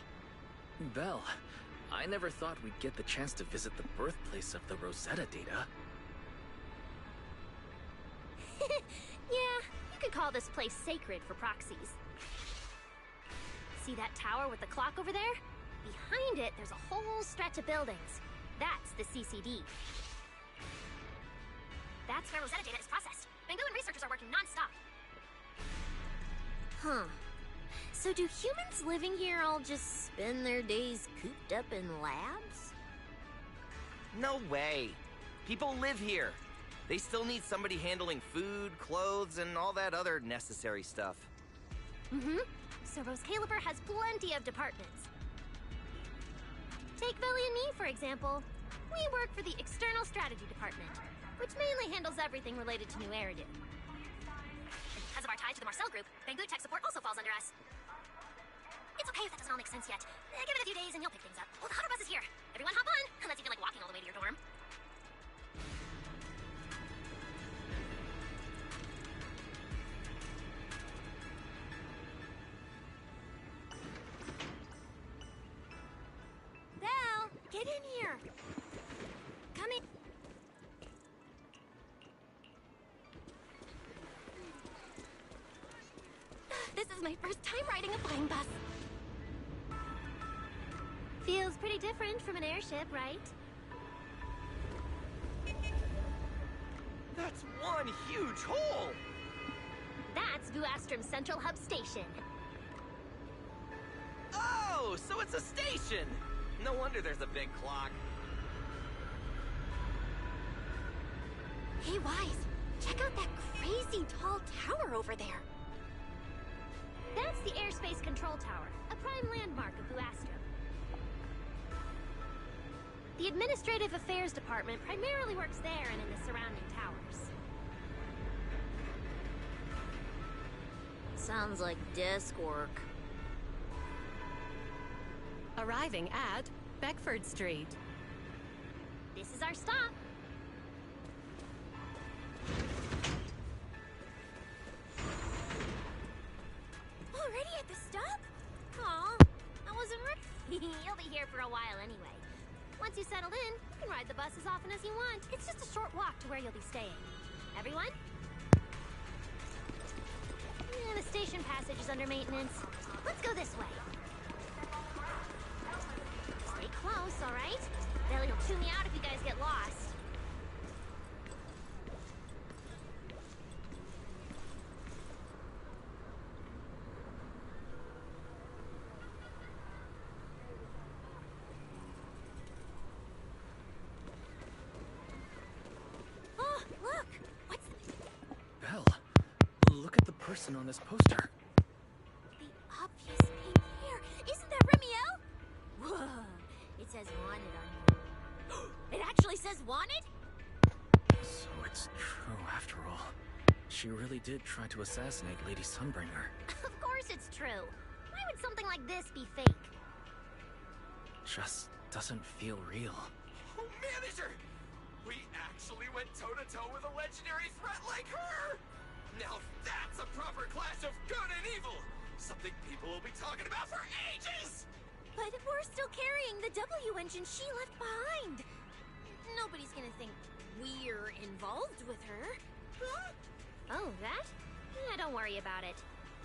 Belle, I never thought we'd get the chance to visit the birthplace of the Rosetta data. Yeah, you could call this place sacred for proxies. See that tower with the clock over there? Behind it, there's a whole stretch of buildings. That's the CCD. That's where Rosetta data is processed. Bangu and researchers are working non-stop. Huh. So do humans living here all just spend their days cooped up in labs? No way. People live here. They still need somebody handling food, clothes, and all that other necessary stuff. Mm-hmm. So Rose Califer has plenty of departments. Take Velly and me, for example. We work for the External Strategy Department, which mainly handles everything related to new Eridu. And because of our ties to the Marcel Group, Bangu Tech Support also falls under us. It's okay if that doesn't all make sense yet. Give it a few days and you'll pick things up. Oh, the Hotter Bus is here. Everyone hop on, unless you feel like walking all the way to your dorm. Belle, get in here. Come in. This is my first time riding a flying bus. Feels pretty different from an airship, right? That's one huge hole! That's Vuastrum's Central Hub Station. Oh, so it's a station! No wonder there's a big clock. Hey, Wise, check out that crazy tall tower over there. That's the Airspace Control Tower, a prime landmark of Vuastrum. The Administrative Affairs Department primarily works there and in the surrounding towers. Sounds like desk work. Arriving at Beckford Street. This is our stop. Already at the stop? Aw, that wasn't right. You'll be here for a while anyway. Once you settled in, you can ride the bus as often as you want. It's just a short walk to where you'll be staying. Everyone? Yeah, the station passage is under maintenance. Let's go this way. Stay close, all right? Belly will chew me out if you guys get lost. Oh, look! What's Belle, look at the person on this poster. the obvious name here? Isn't that Remiel? Whoa! It says wanted on you. It actually says wanted? So it's true after all. She really did try to assassinate Lady Sunbringer. Of course it's true. Why would something like this be fake? Just doesn't feel real. Oh, manager! We actually went toe-to-toe with a legendary threat like her! Now that's a proper clash of good and evil! Something people will be talking about for ages! But we're still carrying the W engine she left behind. Nobody's gonna think we're involved with her. Huh? Oh, that? Yeah, don't worry about it.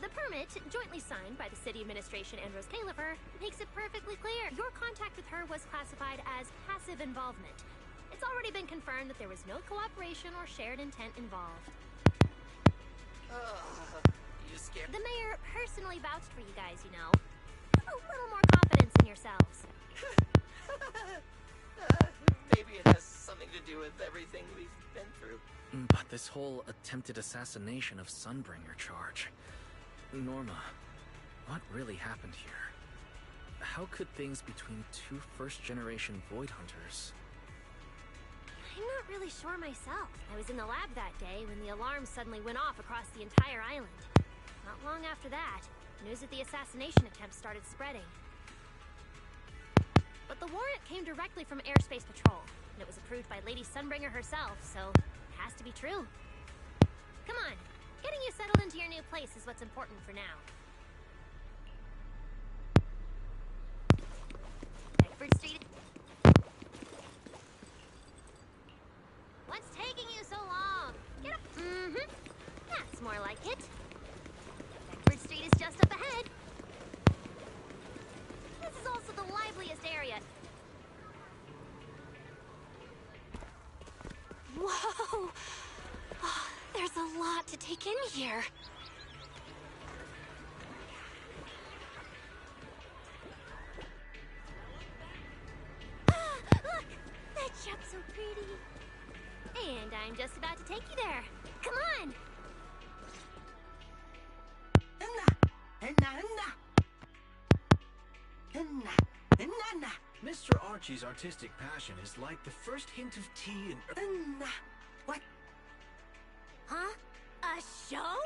The permit, jointly signed by the city administration and Rose Califer, makes it perfectly clear your contact with her was classified as passive involvement. It's already been confirmed that there was no cooperation or shared intent involved. You scared? The mayor personally vouched for you guys, you know. A little more confidence in yourselves. Maybe it has something to do with everything we've been through. But this whole attempted assassination of Sunbringer charge... Norma, what really happened here? How could things between two first-generation Void Hunters... I'm not really sure myself. I was in the lab that day when the alarm suddenly went off across the entire island. Not long after that, news of the assassination attempt started spreading. But the warrant came directly from Airspace Patrol, and it was approved by Lady Sunbringer herself, so it has to be true. Come on, getting you settled into your new place is what's important for now. Beckford Street. What's taking you so long? Get up. That's more like it. Beckford Street is just up ahead. This is also the liveliest area. Whoa! Oh, there's a lot to take in here. Look! That shop's so pretty. And I'm just about to take you there. Come on! Mr. Archie's artistic passion is like the first hint of tea in... What? Huh? A show?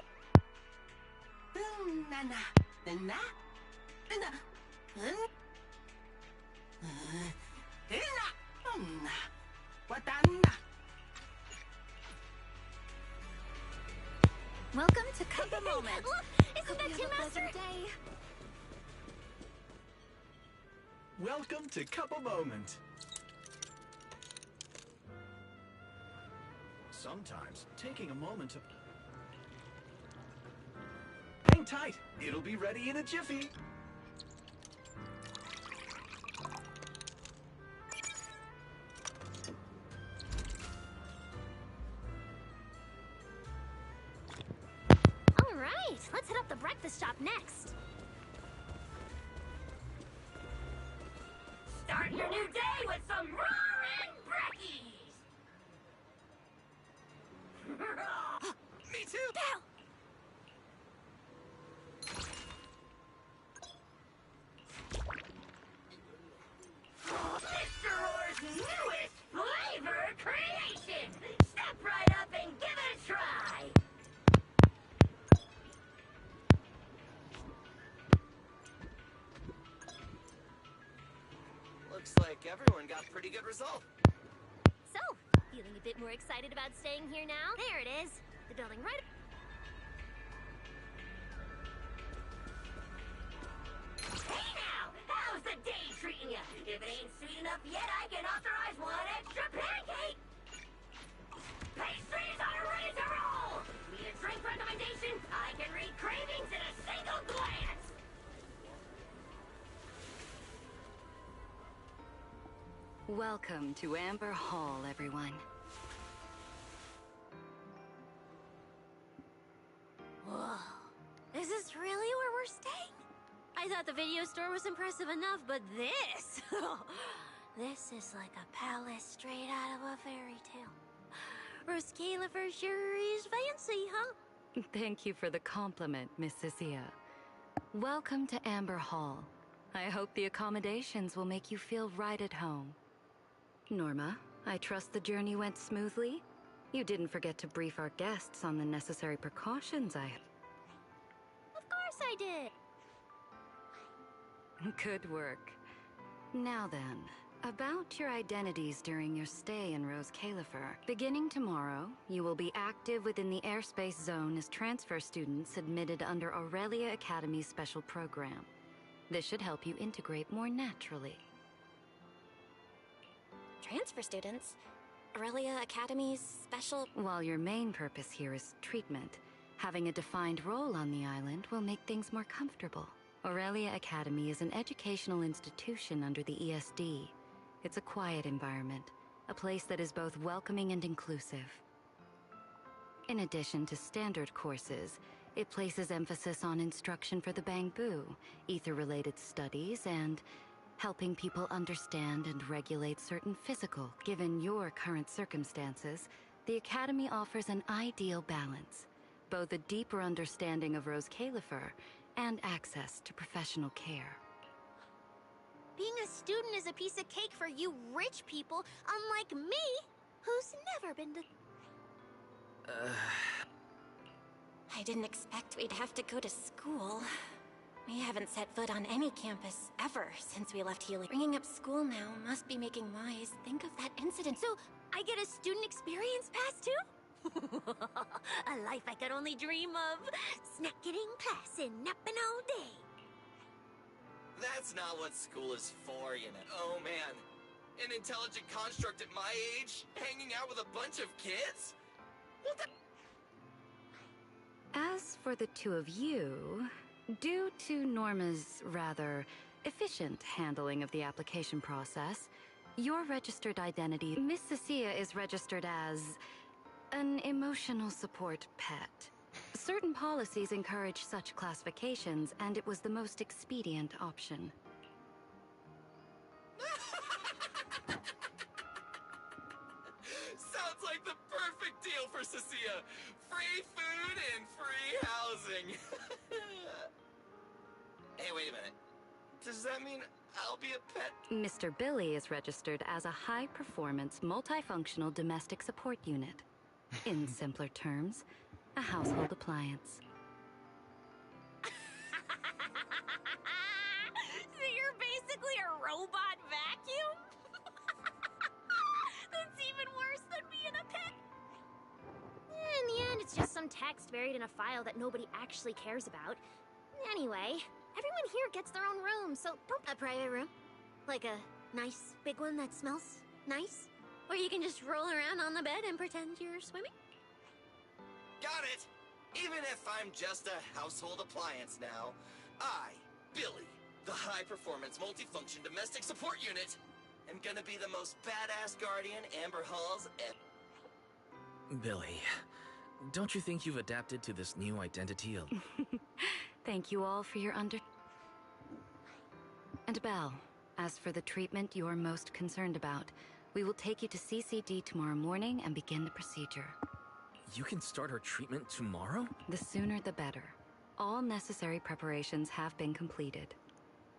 Welcome to Cup a Moment. Look! Isn't that Tin Master? Welcome to Cup a Moment. Sometimes, taking a moment to... Hang tight! It'll be ready in a jiffy! All right, let's hit up the breakfast shop next. Start your new day with some roaring brekkies! Me too! Pow! Mr. Orr's newest flavor creation! Step right up and give it a try! Looks like everyone got pretty good result. So, feeling a bit more excited about staying here now? There it is. The building right... Hey now! How's the day treating you? If it ain't sweet enough yet, I can authorize one extra pancake! Pastries are ready to roll! Need a drink recommendation? I can read cravings in a single glance! Welcome to Amber Hall, everyone. Whoa. Is this really where we're staying? I thought the video store was impressive enough, but this... this is like a palace straight out of a fairy tale. Roscala for sure is fancy, huh? Thank you for the compliment, Miss Cecilia. Welcome to Amber Hall. I hope the accommodations will make you feel right at home. Norma, I trust the journey went smoothly? You didn't forget to brief our guests on the necessary precautions Of course I did! Good work. Now then, about your identities during your stay in Rose Califer. Beginning tomorrow, you will be active within the airspace zone as transfer students admitted under Aurelia Academy's special program. This should help you integrate more naturally. Transfer students? Aurelia Academy's special... While your main purpose here is treatment, having a defined role on the island will make things more comfortable. Aurelia Academy is an educational institution under the ESD. It's a quiet environment, a place that is both welcoming and inclusive. In addition to standard courses, it places emphasis on instruction for the Bangbu, ether-related studies, and helping people understand and regulate certain physical. Given your current circumstances, the Academy offers an ideal balance, both a deeper understanding of Rose Califer and access to professional care. Being a student is a piece of cake for you rich people, unlike me, who's never been to... I didn't expect we'd have to go to school. We haven't set foot on any campus ever since we left Healy. Bringing up school now must be making wise think of that incident. So, I get a student experience pass too? A life I could only dream of. Snacking in class and napping all day. That's not what school is for, you know. Oh man, an intelligent construct at my age, hanging out with a bunch of kids? What the... As for the two of you, due to Norma's rather efficient handling of the application process, your registered identity, Miss Cecilia is registered as an emotional support pet. Certain policies encourage such classifications, and it was the most expedient option. Sounds like the perfect deal for Cecilia. Free food and free housing. Hey, wait a minute. Does that mean I'll be a pet? Mr. Billy is registered as a high-performance, multifunctional domestic support unit. In simpler terms, a household appliance. So you're basically a robot vacuum? That's even worse than being a pet. In the end, it's just some text buried in a file that nobody actually cares about. Anyway, everyone here gets their own room, so don't... A private room? Like a nice big one that smells nice? Where you can just roll around on the bed and pretend you're swimming? Got it! Even if I'm just a household appliance now, I, Billy, the high-performance multifunction domestic support unit, am gonna be the most badass guardian Amber Hall's ever... Billy, don't you think you've adapted to this new identity a... Thank you all for your And Belle, as for the treatment you're most concerned about, we will take you to CCD tomorrow morning and begin the procedure. You can start her treatment tomorrow? The sooner the better. All necessary preparations have been completed.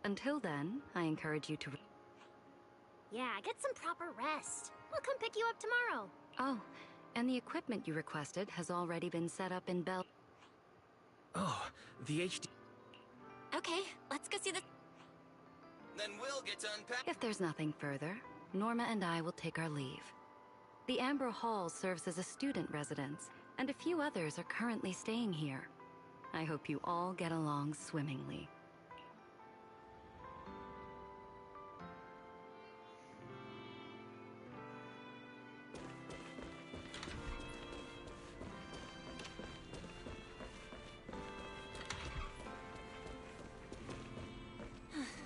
Until then, I encourage you to... Yeah, get some proper rest. We'll come pick you up tomorrow. Oh, and the equipment you requested has already been set up in Belle... Oh, the HD... Okay, let's go see the... Then we'll get to unpack... If there's nothing further, Norma and I will take our leave. The Amber Hall serves as a student residence, and a few others are currently staying here. I hope you all get along swimmingly.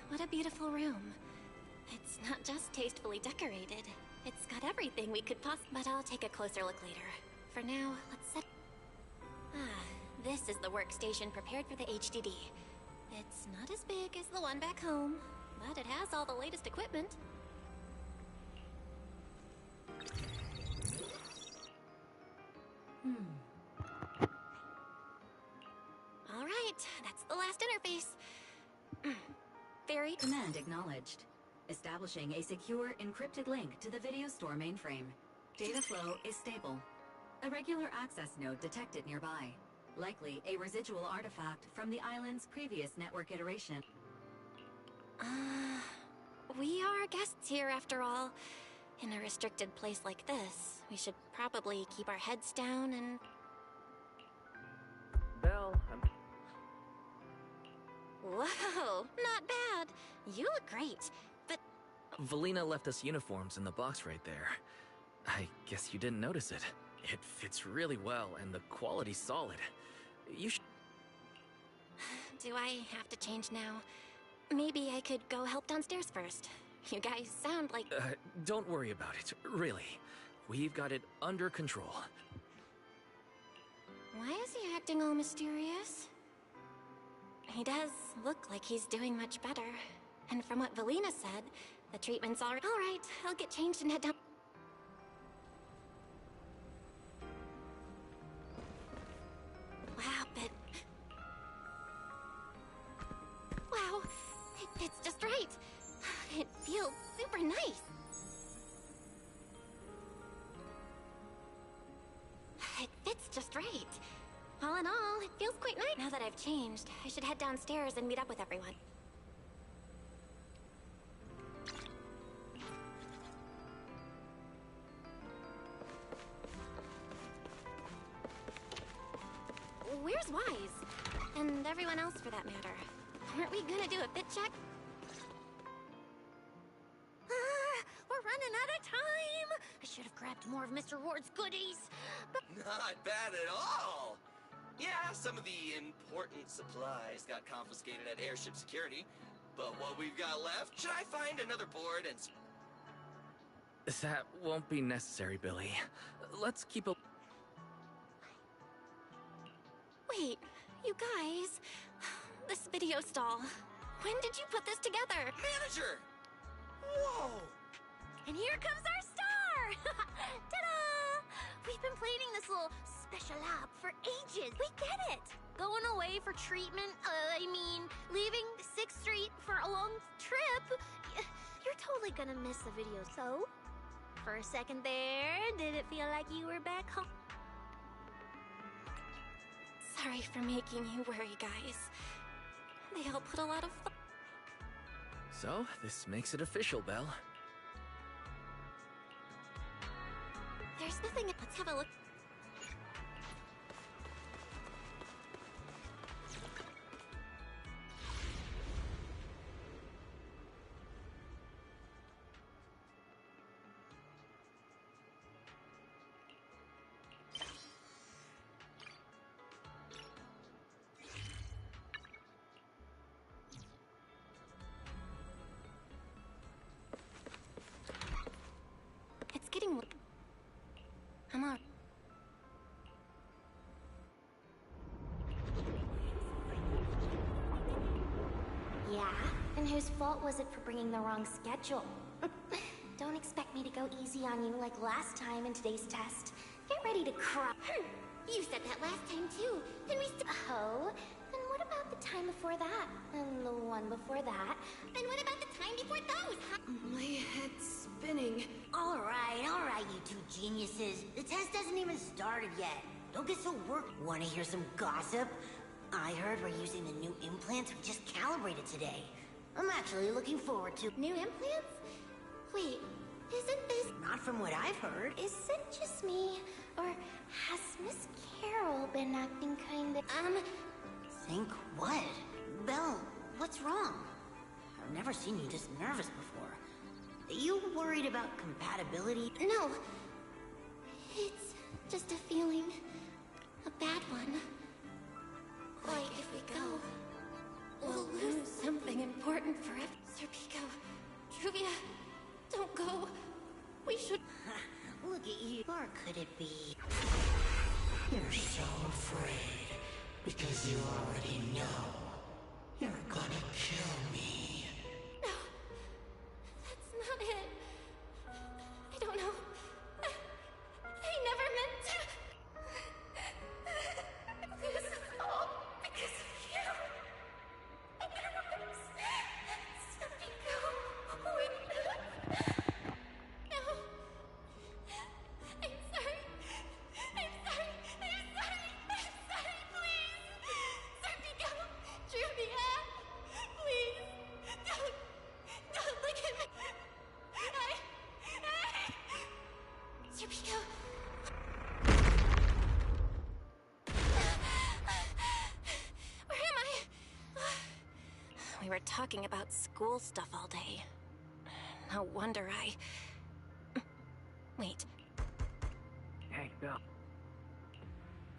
What a beautiful room. It's not just tastefully decorated. It's got everything we could But I'll take a closer look later. For now, let's set... This is the workstation prepared for the HDD. It's not as big as the one back home, but it has all the latest equipment. All right, that's the last interface. Very... Command acknowledged. Establishing a secure, encrypted link to the video store mainframe. Data flow is stable. A regular access node detected nearby. Likely a residual artifact from the island's previous network iteration. We are guests here after all. In a restricted place like this, we should probably keep our heads down and... Belle, Whoa, not bad. You look great, but... Valina left us uniforms in the box right there. I guess you didn't notice it. It fits really well, and the quality's solid. You should... Do I have to change now? Maybe I could go help downstairs first. You guys sound like... Don't worry about it, really. We've got it under control. Why is he acting all mysterious? He does look like he's doing much better. And from what Valina said, the treatment's already... Alright, I'll get changed and head down. Wow, but... Wow, it fits just right. It feels super nice. It fits just right. All in all, it feels quite nice. Now that I've changed, I should head downstairs and meet up with everyone. Where's Wise? And everyone else for that matter. Weren't we gonna do a fit check? We're running out of time! I should have grabbed more of Mr. Ward's goodies. But Not bad at all. Yeah, some of the important supplies got confiscated at airship security. But what we've got left, should I find another board and... That won't be necessary, Billy. Let's keep a... Wait, you guys. This video stall. When did you put this together? Manager! Whoa! And here comes our star! Ta-da! We've been planning this little special op for ages. We get it. Going away for treatment, leaving 6th Street for a long trip. You're totally gonna miss the video, so... For a second there, did it feel like you were back home? Sorry for making you worry, guys. They all put a lot of thought. So, this makes it official, Belle. There's nothing... Let's have a look. It's getting... I'm on. Yeah? And whose fault was it for bringing the wrong schedule? Don't expect me to go easy on you like last time in today's test. Get ready to cry. You said that last time too. Then we Oh? And what about the time before that? And the one before that? And what about the time before those? My head's spinning. All right, you two geniuses. The test hasn't even started yet. Don't get so worked. Want to hear some gossip? I heard we're using the new implants we just calibrated today. I'm actually looking forward to... New implants? Wait, isn't this... Not from what I've heard. Is it just me? Or has Miss Carol been acting kinda... Think what? Belle, what's wrong? I've never seen you this nervous before. Are you worried about compatibility? No. It's just a feeling. A bad one. Like if we go, we'll lose something important forever. Serpico, Truvia, don't go. We should... Look at you. Or could it be... You're so afraid because you already know you're gonna kill me. No, that's not it. I don't know. I never meant to. This is all because of you. Serpico, wait. No. I'm sorry. I'm sorry. I'm sorry. I'm sorry, please. Serpico, Truvia, please. Don't look at me. Serpico. Where am I? We were talking about school stuff all day. No wonder I... Wait. Hey, Belle.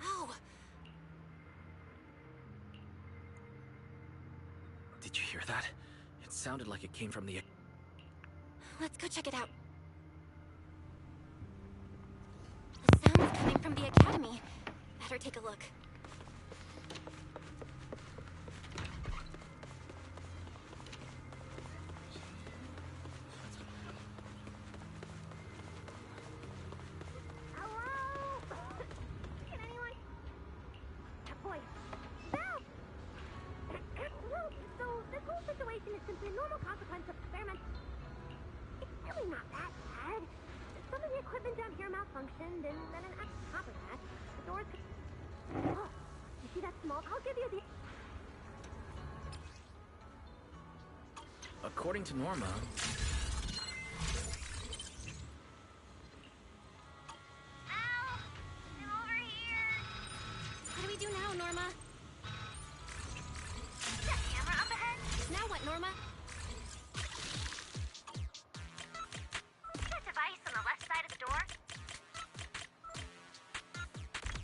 Oh! Did you hear that? It sounded like it came from the... Let's go check it out. The sound's coming from the academy. Better take a look. situation is simply a normal consequence of experiment. It's really not that bad. Some of the equipment down here malfunctioned, and then on top of that, the doors could... Oh, you see that small... I'll give you the... According to Norma... What do we do now, Norma? That camera up ahead? Now what, Norma? That device on the left side of the door?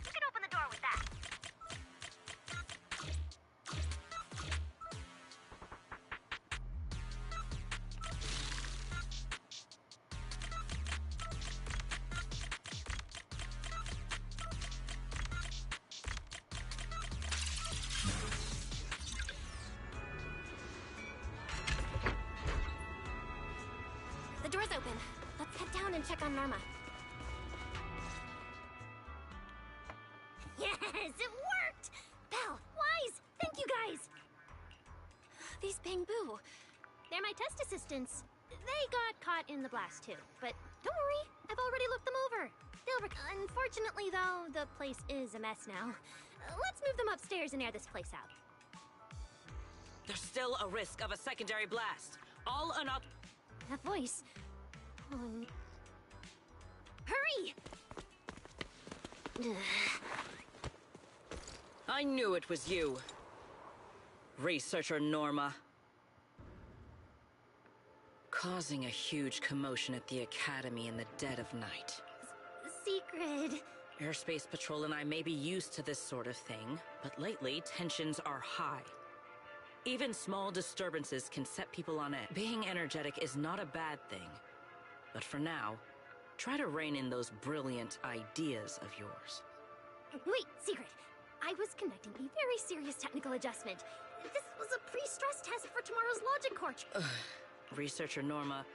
You can open the door with that. The door's open. Let's head down and check on Norma. Yes, it worked! Belle, Wise, thank you guys! These bamboo. They're my test assistants. They got caught in the blast too, but don't worry, I've already looked them over. Unfortunately, though, the place is a mess now. Let's move them upstairs and air this place out. There's still a risk of a secondary blast. All That voice. Hurry! I knew it was you. Researcher Norma. Causing a huge commotion at the Academy in the dead of night. Secret. Airspace Patrol and I may be used to this sort of thing, but lately tensions are high. Even small disturbances can set people on edge. Being energetic is not a bad thing. But for now, try to rein in those brilliant ideas of yours. Wait, Secret. I was conducting a very serious technical adjustment. This was a pre-stress test for tomorrow's logic course. Researcher Norma,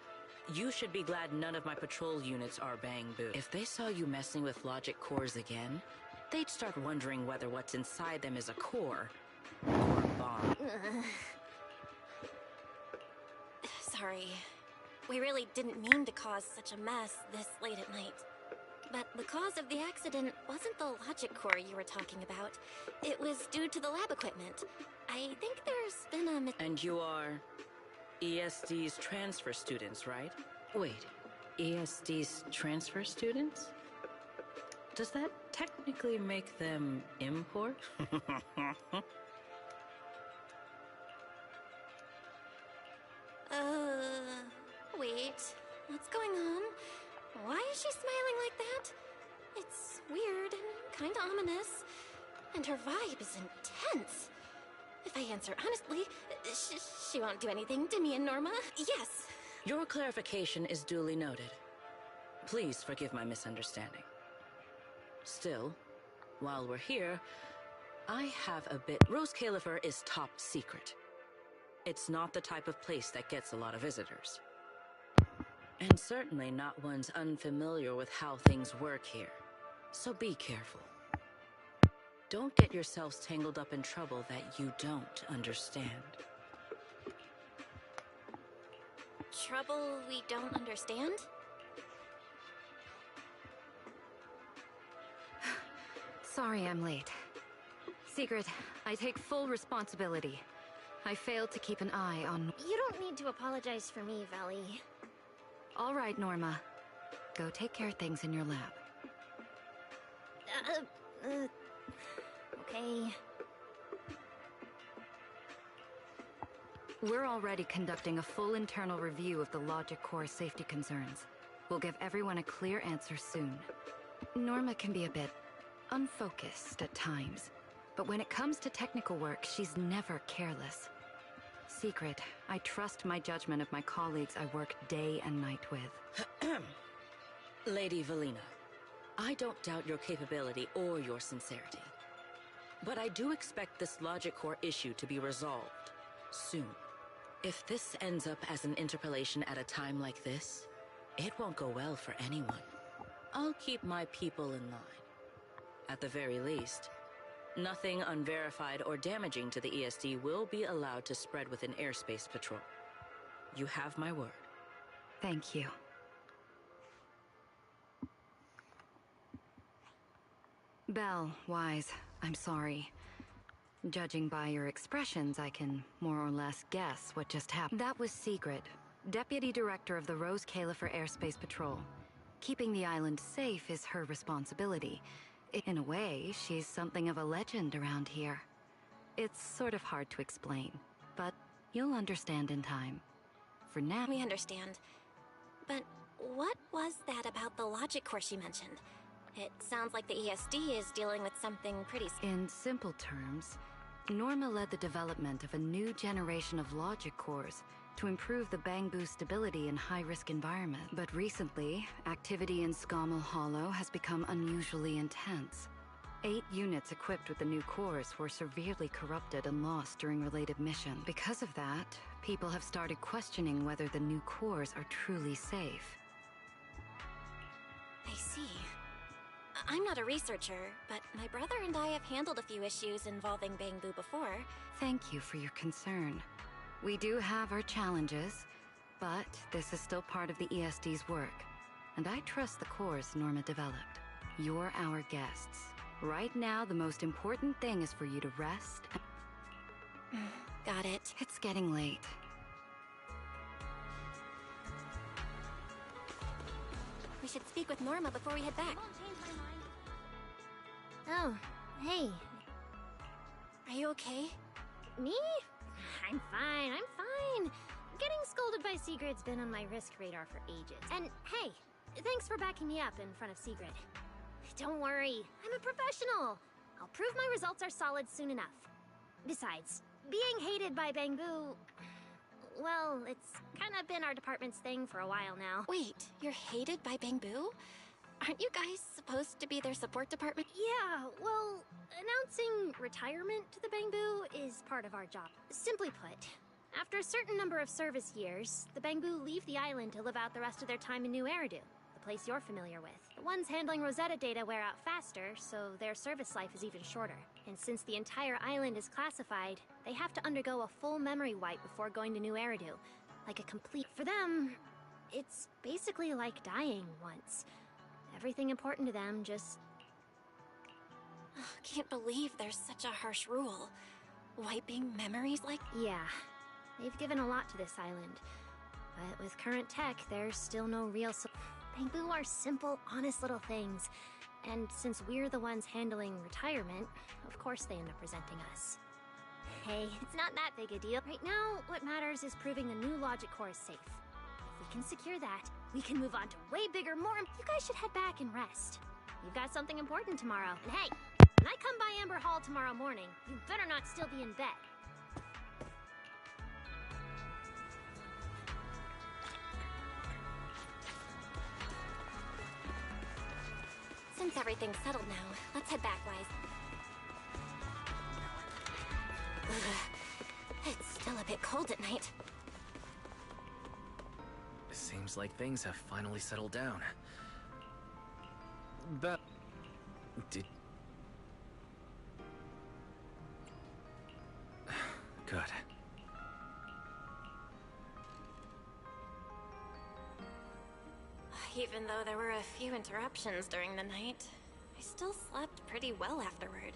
you should be glad none of my patrol units are bang-boo. If they saw you messing with logic cores again, they'd start wondering whether what's inside them is a core or a bomb. Sorry. We really didn't mean to cause such a mess this late at night. But the cause of the accident wasn't the logic core you were talking about. It was due to the lab equipment. I think there's been a... And you are ESD's transfer students, right? Wait, ESD's transfer students? Does that technically make them import? Wait. What's going on? Why is she smiling like that? It's weird and kinda ominous. And her vibe is intense. If I answer honestly, she won't do anything to me and Norma. Yes. Your clarification is duly noted. Please forgive my misunderstanding. Still, while we're here, I have a bit... Rose Califer is top secret. It's not the type of place that gets a lot of visitors. And certainly not ones unfamiliar with how things work here. So be careful. Don't get yourselves tangled up in trouble that you don't understand. Trouble we don't understand? Sorry I'm late. Secret, I take full responsibility. I failed to keep an eye on... You don't need to apologize for me, Valley. All right, Norma. Go take care of things in your lab. Okay. We're already conducting a full internal review of the logic core safety concerns. We'll give everyone a clear answer soon. Norma can be a bit unfocused at times, but when it comes to technical work, she's never careless. Secret, I trust my judgment of my colleagues I work day and night with. Lady Valina, I don't doubt your capability or your sincerity. But I do expect this logic core issue to be resolved soon. If this ends up as an interpolation at a time like this, it won't go well for anyone. I'll keep my people in line. At the very least, Nothing unverified or damaging to the ESD will be allowed to spread within airspace patrol. You have my word. Thank you. Belle, Wise, I'm sorry. Judging by your expressions, I can more or less guess what just happened. That was Secret, Deputy Director of the Rose Califer Airspace Patrol. Keeping the island safe is her responsibility. In a way, she's something of a legend around here. It's sort of hard to explain, but you'll understand in time. For now... We understand. But what was that about the logic course you mentioned? It sounds like the ESD is dealing with something pretty... In simple terms, Norma led the development of a new generation of logic cores to improve the Bangbu stability in high-risk environments. But recently, activity in Scommel Hollow has become unusually intense. 8 units equipped with the new cores were severely corrupted and lost during related missions. Because of that, people have started questioning whether the new cores are truly safe. I see. I'm not a researcher, but my brother and I have handled a few issues involving Bangbu before. Thank you for your concern. We do have our challenges, but this is still part of the ESD's work, and I trust the cores Norma developed. You're our guests. Right now, the most important thing is for you to rest. Got it. It's getting late. We should speak with Norma before we head back. Oh, hey. Are you okay? Me? I'm fine, I'm fine. Getting scolded by Sigrid's been on my risk radar for ages. And hey, thanks for backing me up in front of Sigrid. Don't worry, I'm a professional. I'll prove my results are solid soon enough. Besides, being hated by Bangbu... well, it's kind of been our department's thing for a while now. Wait, you're hated by Bangbu? Aren't you guys supposed to be their support department? Yeah, well, announcing retirement to the Bangbu is part of our job. Simply put, after a certain number of service years, the Bangbu leave the island to live out the rest of their time in New Eridu, the place you're familiar with. The ones handling Rosetta data wear out faster, so their service life is even shorter. And since the entire island is classified, they have to undergo a full memory wipe before going to New Eridu, like a complete... For them, it's basically like dying once. Everything important to them just... Can't believe there's such a harsh rule. Wiping memories like... Yeah, they've given a lot to this island. But with current tech, there's still no real... Bangbu are simple, honest little things. And since we're the ones handling retirement, of course they end up resenting us. Hey, it's not that big a deal. Right now, what matters is proving the new logic core is safe. If we can secure that, we can move on to way bigger, more... You guys should head back and rest. You've got something important tomorrow. And hey, when I come by Amber Hall tomorrow morning, you better not still be in bed. Since everything's settled now, let's head back, Wise. It's still a bit cold at night. Seems like things have finally settled down. But... did... Good. Even though there were a few interruptions during the night, I still slept pretty well afterward.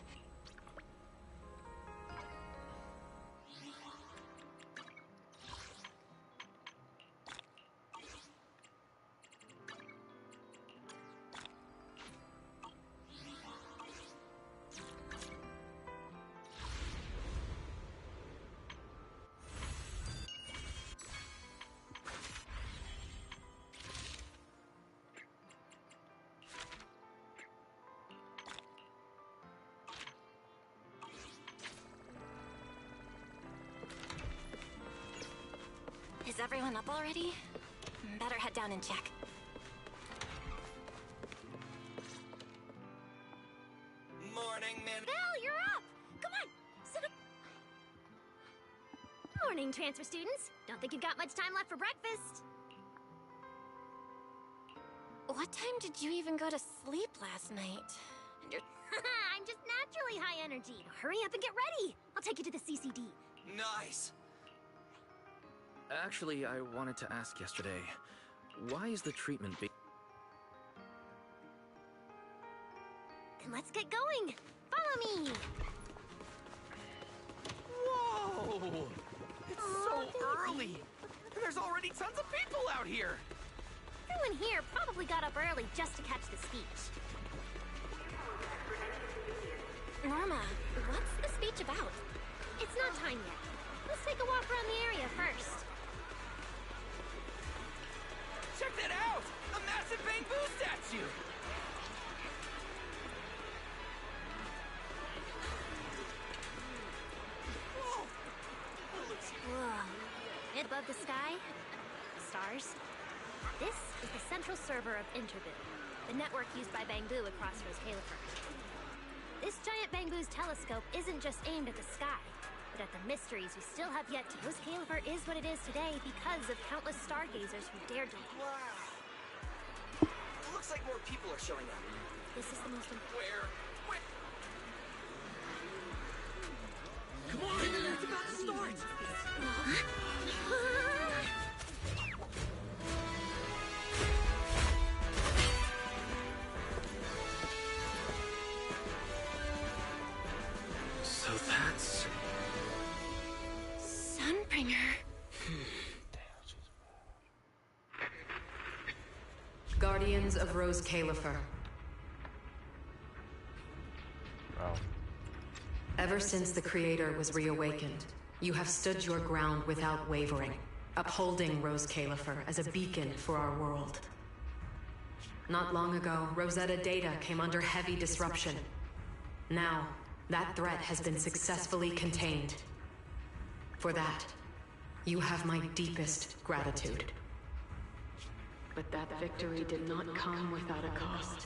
Is everyone up already? Better head down and check. Morning, man. Belle, you're up! Come on, sit up. Morning, transfer students. Don't think you've got much time left for breakfast. What time did you even go to sleep last night? I'm I'm just naturally high energy. Hurry up and get ready. I'll take you to the CCD. Nice. Actually, I wanted to ask yesterday, why is the treatment being... Then let's get going. Follow me. Whoa! It's so early! And there's already tons of people out here! Everyone here probably got up early just to catch the speech. Norma, what's the speech about? It's not time yet. Let's take a walk around the area first. Check that out! A massive bamboo statue! Whoa. Above the sky, stars. This is the central server of Interboo, the network used by Bangbu across Rose Califer. This giant Bangbu's telescope isn't just aimed at the sky, but at the mysteries we still have yet to. Rose Califer is what it is today because of countless stargazers who dared to... Wow. It looks like more people are showing up. This is the most important... Where? Come on! It's about to start! So that's... Sunbringer. Guardians of Rose Califer. Oh. Ever since the Creator was reawakened, you have stood your ground without wavering, upholding Rose Califer as a beacon for our world. Not long ago, Rosetta data came under heavy disruption. Now, that threat has been successfully contained. For that, you have my deepest gratitude. But that victory did not come without a cost.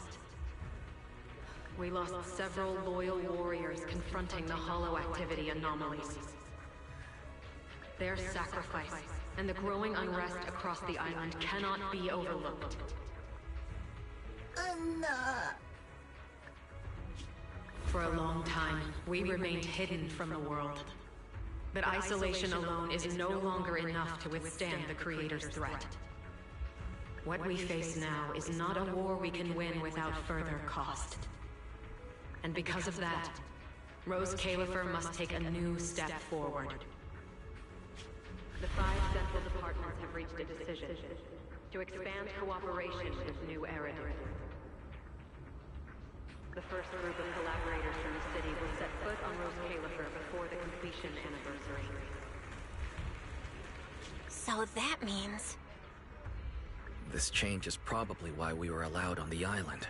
We lost several loyal warriors confronting the hollow activity anomalies. Their sacrifice and the growing unrest across the island cannot be overlooked. For a long time, we remained hidden from the world. But isolation alone is no longer enough to withstand the Creator's threat. What we face now is not a war we can win without further cost. And because of that, Rose Califer must take a new step forward. The 5 central departments have reached a decision to expand cooperation with New Eridu. The first group of collaborators from the city will set foot on Rose Califer before the completion anniversary. So that means... This change is probably why we were allowed on the island.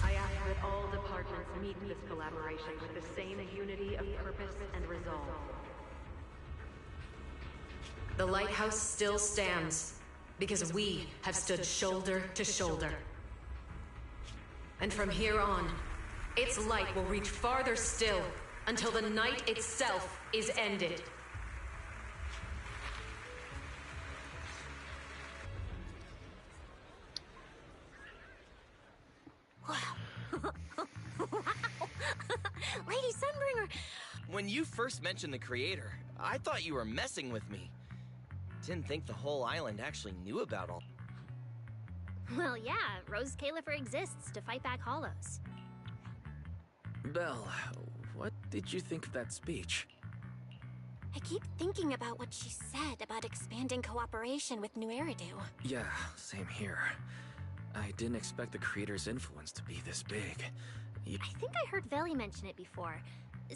I ask that all departments meet this collaboration with the same unity of purpose and resolve. The lighthouse still stands because we have stood shoulder to shoulder. And from here on, its light will reach farther still until the night itself is ended. Wow. Lady Sunbringer! When you first mentioned the Creator, I thought you were messing with me. Didn't think the whole island actually knew about all... Well, yeah, Rose Califer exists to fight back hollows. Belle, what did you think of that speech? I keep thinking about what she said about expanding cooperation with New Eridu. Yeah, same here. I didn't expect the Creator's influence to be this big. I think I heard Veli mention it before.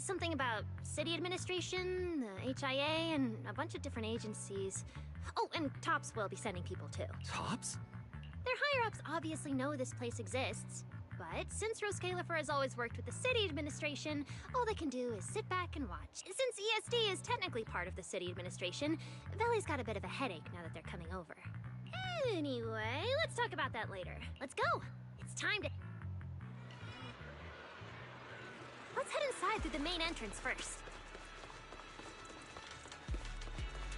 Something about city administration, the HIA, and a bunch of different agencies. Oh, and Tops will be sending people too. Tops? Their higher-ups obviously know this place exists, but since Rose Califer has always worked with the city administration, all they can do is sit back and watch. Since ESD is technically part of the city administration, Veli's got a bit of a headache now that they're coming over. Anyway, let's talk about that later. Let's go! It's time to... Let's head inside through the main entrance first.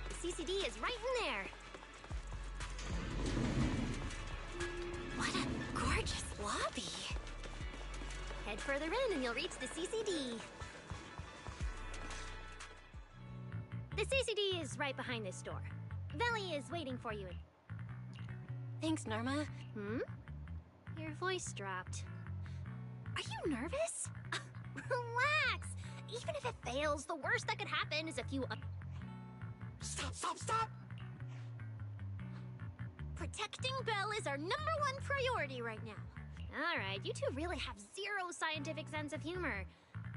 The CCD is right in there. What a gorgeous lobby. Head further in and you'll reach the CCD. The CCD is right behind this door. Veli is waiting for you. Thanks, Norma. Hmm? Your voice dropped. Are you nervous? Relax! Even if it fails, the worst that could happen is if you... Stop! Protecting Belle is our #1 priority right now. Alright, you two really have zero scientific sense of humor.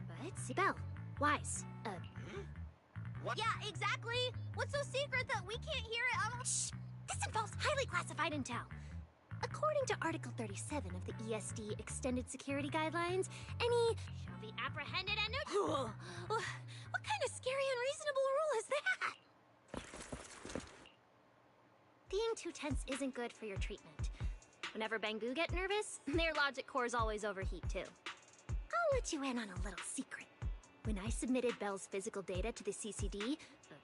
But, Belle, wise. What? Yeah, exactly! What's so secret that we can't hear it? Shh! This involves highly classified intel. According to Article 37 of the ESD Extended Security Guidelines, any shall be apprehended and no... What kind of scary, unreasonable rule is that? Being too tense isn't good for your treatment. Whenever Bangu get nervous, their logic cores always overheat too. I'll let you in on a little secret. When I submitted Belle's physical data to the CCD,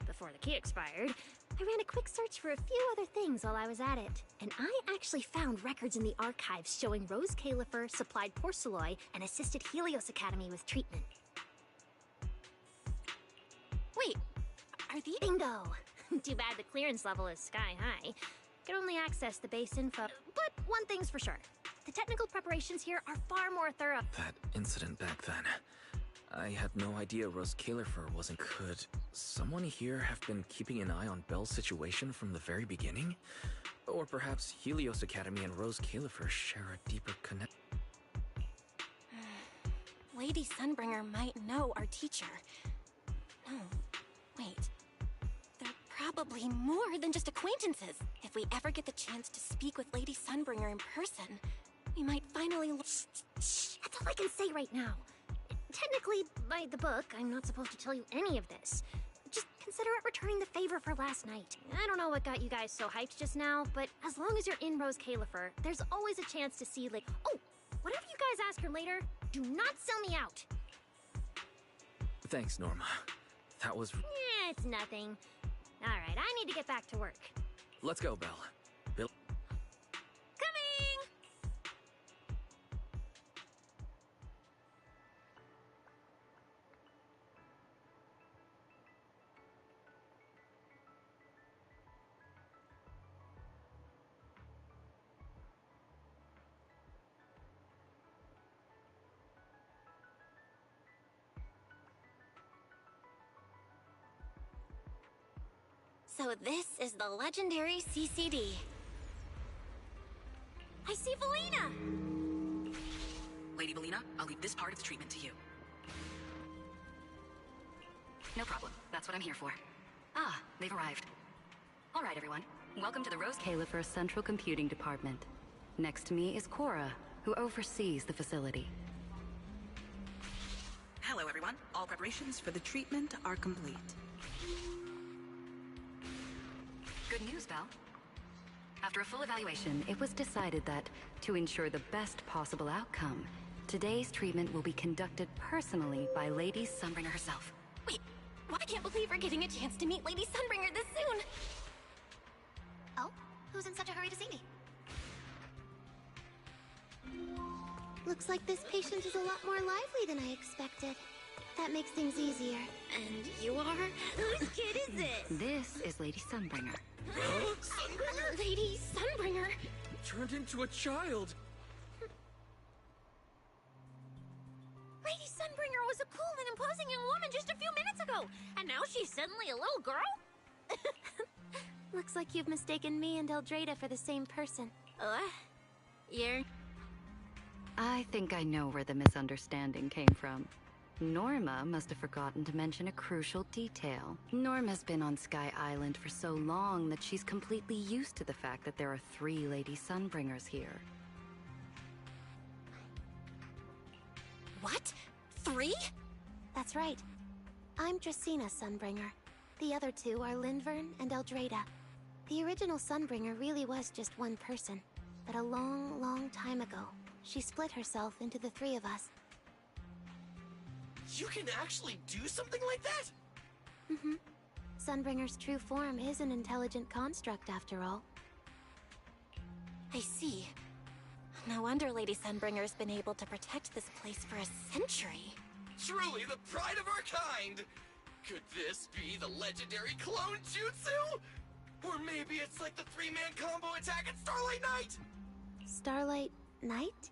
before the key expired, I ran a quick search for a few other things while I was at it. And I actually found records in the archives showing Rose Califer supplied Porceloy and assisted Helios Academy with treatment. Wait, are these... Bingo! Too bad the clearance level is sky high. Could only access the base info. But one thing's for sure. The technical preparations here are far more thorough. That incident back then. I had no idea Rose Califer wasn't... Could someone here have been keeping an eye on Belle's situation from the very beginning? Or perhaps Helios Academy and Rose Califer share a deeper connection? Lady Sunbringer might know our teacher. No, wait. They're probably more than just acquaintances. If we ever get the chance to speak with Lady Sunbringer in person, we might finally... Shh, that's all I can say right now. Technically, by the book, I'm not supposed to tell you any of this. Just consider it returning the favor for last night. I don't know what got you guys so hyped just now, but as long as you're in Rose Califer, there's always a chance to see, like... Oh, whatever you guys ask her later, do not sell me out. Thanks, Norma. That was... Yeah, it's nothing. Alright, I need to get back to work. Let's go, Belle. Bill... Coming! So this is the legendary CCD. I see Valina! Lady Belina, I'll leave this part of the treatment to you. No problem. That's what I'm here for. Ah, they've arrived. All right, everyone. Welcome to the Rose Califer Central Computing Department. Next to me is Cora, who oversees the facility. Hello, everyone. All preparations for the treatment are complete. Good news, Belle. After a full evaluation, it was decided that, to ensure the best possible outcome, today's treatment will be conducted personally by Lady Sunbringer herself. Wait, well, I can't believe we're getting a chance to meet Lady Sunbringer this soon! Oh? Who's in such a hurry to see me? Looks like this patient is a lot more lively than I expected. That makes things easier. And you are? Whose kid is this? This is Lady Sunbringer. Sunbringer? Lady Sunbringer? Turned into a child! Lady Sunbringer was a cool and imposing young woman just a few minutes ago, and now she's suddenly a little girl? Looks like you've mistaken me and Eldrada for the same person. You're... I think I know where the misunderstanding came from. Norma must have forgotten to mention a crucial detail. Norma's been on Sky Island for so long that she's completely used to the fact that there are 3 Lady Sunbringers here. What? 3? That's right. I'm Dracena Sunbringer. The other 2 are Lindvern and Eldrada. The original Sunbringer really was just one person, but a long, long time ago, she split herself into the 3 of us. You can actually do something like that? Mm-hmm. Sunbringer's true form is an intelligent construct, after all. I see. No wonder Lady Sunbringer's been able to protect this place for a century. Truly the pride of our kind! Could this be the legendary clone jutsu? Or maybe it's like the three-man combo attack at Starlight Knight? Starlight Night?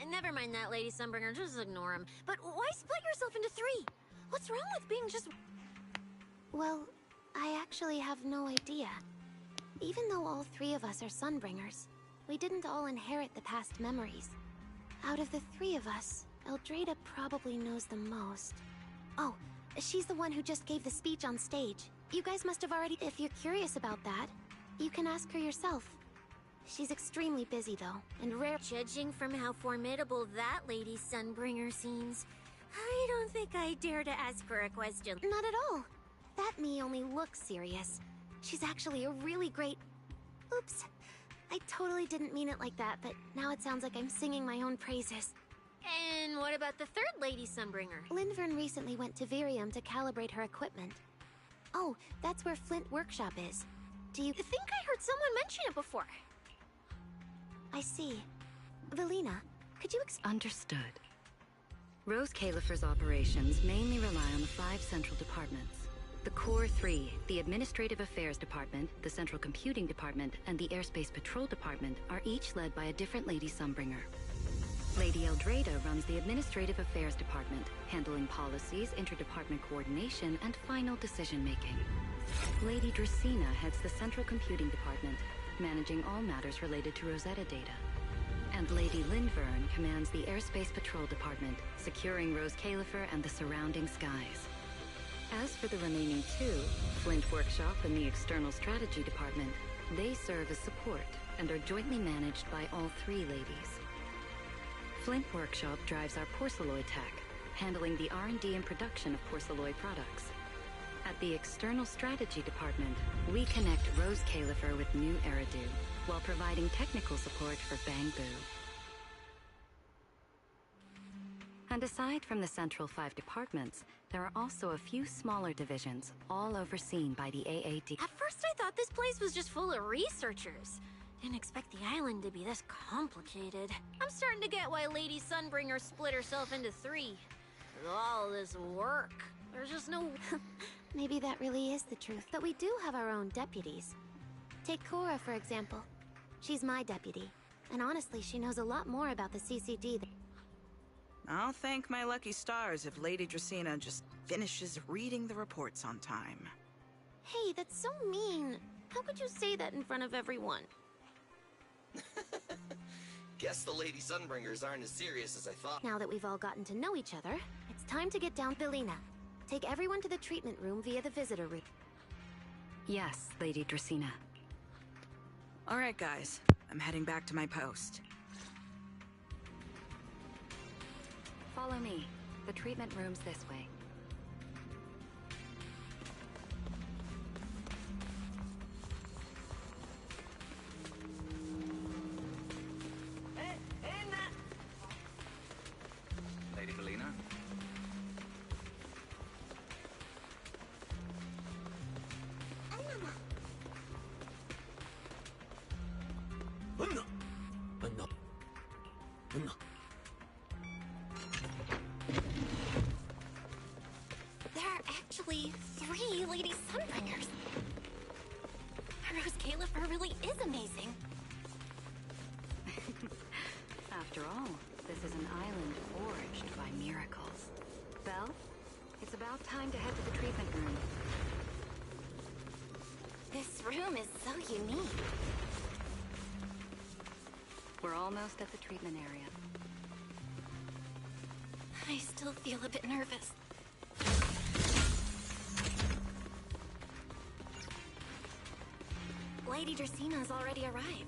Never mind that, Lady Sunbringer. Just ignore him. But why split yourself into three? What's wrong with being just... Well, I actually have no idea. Even though all three of us are Sunbringers, we didn't all inherit the past memories. Out of the three of us, Eldrada probably knows the most. Oh, she's the one who just gave the speech on stage. You guys must have already... If you're curious about that, you can ask her yourself. She's extremely busy, though, and rare... Judging from how formidable that Lady Sunbringer seems, I don't think I dare to ask her a question. Not at all. That me only looks serious. She's actually a really great... Oops. I totally didn't mean it like that, but now it sounds like I'm singing my own praises. And what about the third Lady Sunbringer? Lindvern recently went to Virium to calibrate her equipment. Oh, that's where Flint Workshop is. Do you... I think I heard someone mention it before. I see. Velina, could you Understood. Rose Califer's operations mainly rely on the 5 central departments. The Core 3, the Administrative Affairs Department, the Central Computing Department, and the Airspace Patrol Department are each led by a different Lady Sunbringer. Lady Eldrada runs the Administrative Affairs Department, handling policies, interdepartment coordination, and final decision-making. Lady Dracena heads the Central Computing Department, managing all matters related to Rosetta data. And Lady Lindvern commands the Airspace Patrol Department, securing Rose Califer and the surrounding skies. As for the remaining 2, Flint Workshop and the External Strategy Department, they serve as support and are jointly managed by all 3 ladies. Flint Workshop drives our porcelloid tech, handling the R&D and production of porcelloid products. At the External Strategy Department, we connect Rose Califer with New Eridu, while providing technical support for Bangbu. And aside from the central 5 departments, there are also a few smaller divisions, all overseen by the AAD. At first I thought this place was just full of researchers. Didn't expect the island to be this complicated. I'm starting to get why Lady Sunbringer split herself into 3. With all this work, there's just no... Maybe that really is the truth, but we do have our own deputies. Take Cora, for example. She's my deputy, and honestly, she knows a lot more about the CCD than... I'll thank my lucky stars if Lady Dracena just finishes reading the reports on time. Hey, that's so mean. How could you say that in front of everyone? Guess the Lady Sunbringers aren't as serious as I thought. Now that we've all gotten to know each other, it's time to get down. Velina, take everyone to the treatment room via the visitor room. Yes, Lady Dracena. All right, guys. I'm heading back to my post. Follow me. The treatment room's this way. Lady Velina? There are actually 3 Lady Sunbringers. Rose Califer really is amazing. After all, this is an island forged by miracles. Belle, it's about time to head to the treatment room. This room is so unique. We're almost at the treatment area. I still feel a bit nervous. Lady Dracena's already arrived.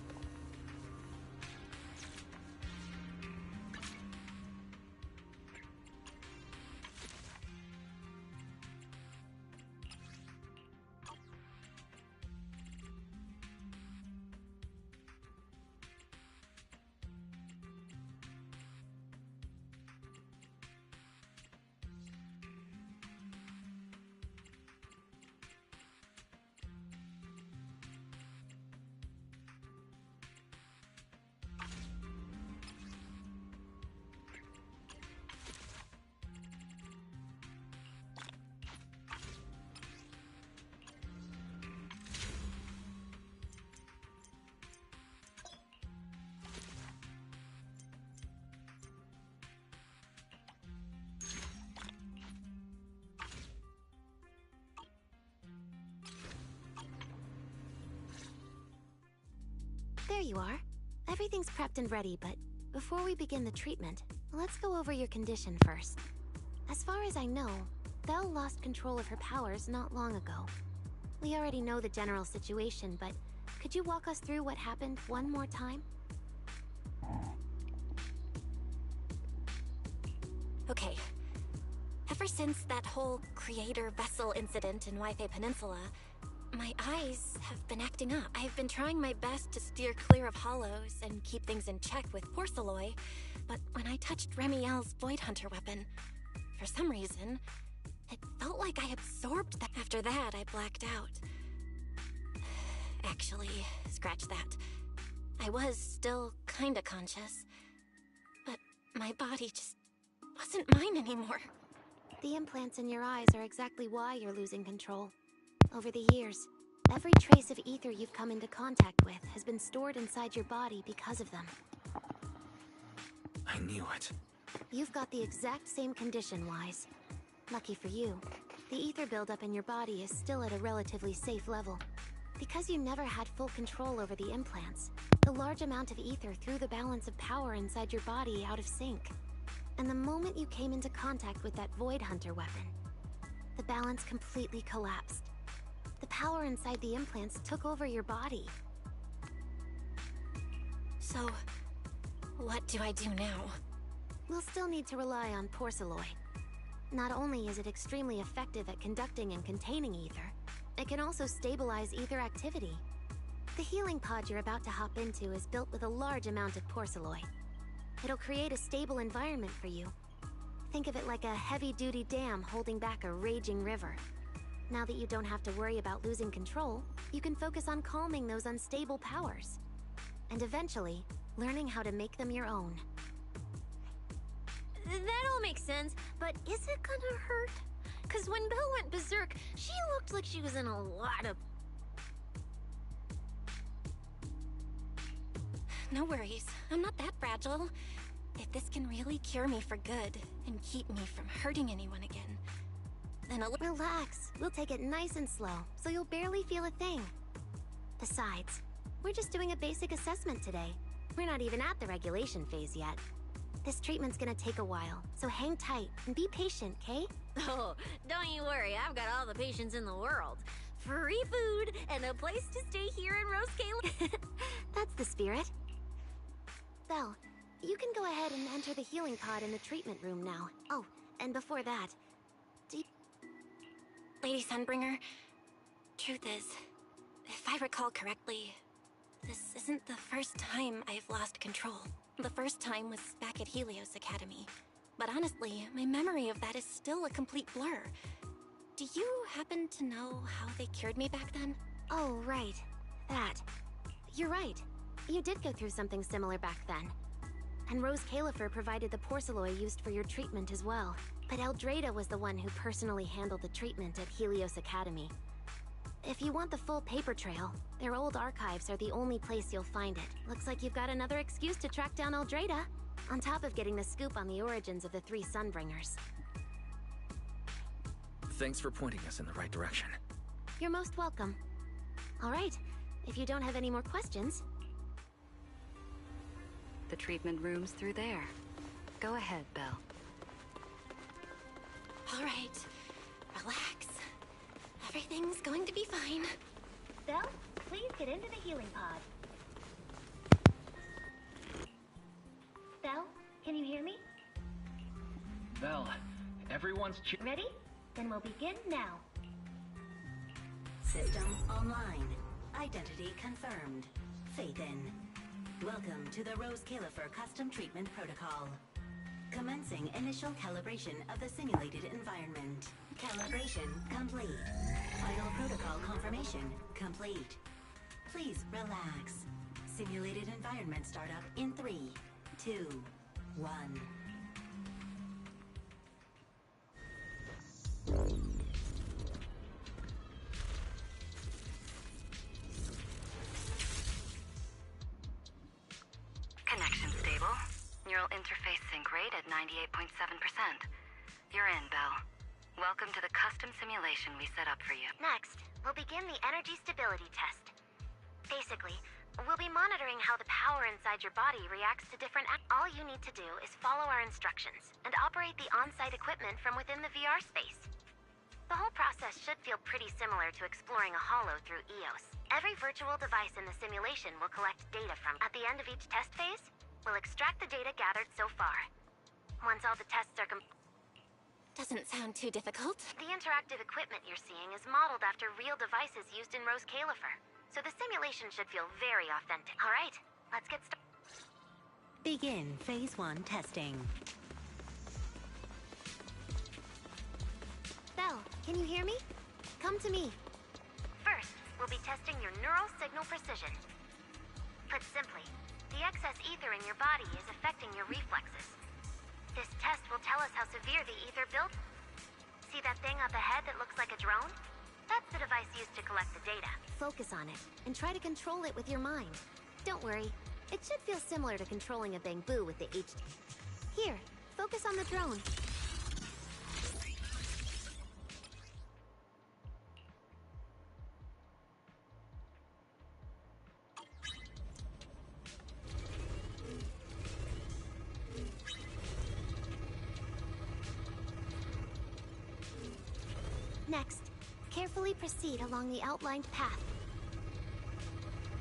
there you are. Everything's prepped and ready, but before we begin the treatment, let's go over your condition first. As far as I know, Belle lost control of her powers not long ago. We already know the general situation, but could you walk us through what happened one more time? Okay. Ever since that whole creator vessel incident in Waifei Peninsula, my eyes have been acting up. I've been trying my best to steer clear of hollows and keep things in check with porcelain, but when I touched Remiel's Void Hunter weapon, for some reason, it felt like I absorbed that. After that, I blacked out. Actually, scratch that. I was still kinda conscious, but my body just wasn't mine anymore. The implants in your eyes are exactly why you're losing control. Over the years, every trace of ether you've come into contact with has been stored inside your body because of them. I knew it. You've got the exact same condition, Wise. Lucky for you, the ether buildup in your body is still at a relatively safe level. Because you never had full control over the implants, the large amount of ether threw the balance of power inside your body out of sync. And the moment you came into contact with that Void Hunter weapon, the balance completely collapsed. The power inside the implants took over your body. So, what do I do now? We'll still need to rely on porcelain. Not only is it extremely effective at conducting and containing ether, it can also stabilize ether activity. The healing pod you're about to hop into is built with a large amount of porcelain. It'll create a stable environment for you. Think of it like a heavy-duty dam holding back a raging river. Now that you don't have to worry about losing control, you can focus on calming those unstable powers. And eventually, learning how to make them your own. That all makes sense, but is it gonna hurt? Cause when Belle went berserk, she looked like she was in a lot of... No worries, I'm not that fragile. If this can really cure me for good and keep me from hurting anyone again, then I'll... Relax, we'll take it nice and slow, so you'll barely feel a thing. Besides, we're just doing a basic assessment today. We're not even at the regulation phase yet. This treatment's gonna take a while, so hang tight and be patient, okay? Oh, don't you worry, I've got all the patience in the world. Free food and a place to stay here in Rosecale. That's the spirit. Belle, you can go ahead and enter the healing pod in the treatment room now. Oh, and before that, Lady Sunbringer, truth is, if I recall correctly, this isn't the first time I've lost control. The first time was back at Helios Academy. But honestly, my memory of that is still a complete blur. Do you happen to know how they cured me back then? Oh, right. That. You're right. You did go through something similar back then. And Rose Califer provided the porcelain used for your treatment as well. But Eldrada was the one who personally handled the treatment at Helios Academy. If you want the full paper trail, their old archives are the only place you'll find it. Looks like you've got another excuse to track down Eldrada, on top of getting the scoop on the origins of the 3 Sunbringers. Thanks for pointing us in the right direction. You're most welcome. All right, if you don't have any more questions... The treatment room's through there. Go ahead, Belle. All right, relax. Everything's going to be fine. Belle, please get into the healing pod. Belle, can you hear me? Belle, everyone's ready? Then we'll begin now. System online. Identity confirmed. Faith in. Welcome to the Rose Califer Custom Treatment Protocol. Commencing initial calibration of the simulated environment. Calibration complete. Final protocol confirmation complete. Please relax. Simulated environment startup in 3, 2, 1. Connection stable. Neural interface sync rate at 98.7%. You're in, Belle. Welcome to the custom simulation we set up for you. Next, we'll begin the energy stability test. Basically, We'll be monitoring how the power inside your body reacts to different All you need to do is follow our instructions and operate the on-site equipment from within the VR space. The whole process should feel pretty similar to exploring a holo through EOS. Every virtual device in the simulation will collect data from. At the end of each test phase, we'll extract the data gathered so far. Once all the tests are Doesn't sound too difficult. The interactive equipment you're seeing is modeled after real devices used in Rose Califer, so the simulation should feel very authentic. All right, let's get started. Begin Phase 1 testing. Belle, can you hear me? Come to me. First, we'll be testing your neural signal precision. Put simply, the excess ether in your body is affecting your reflexes. This test will tell us how severe the ether build. See that thing up ahead that looks like a drone? That's the device used to collect the data. Focus on it, and try to control it with your mind. Don't worry, it should feel similar to controlling a bamboo with the H. Here, focus on the drone. Next, carefully proceed along the outlined path.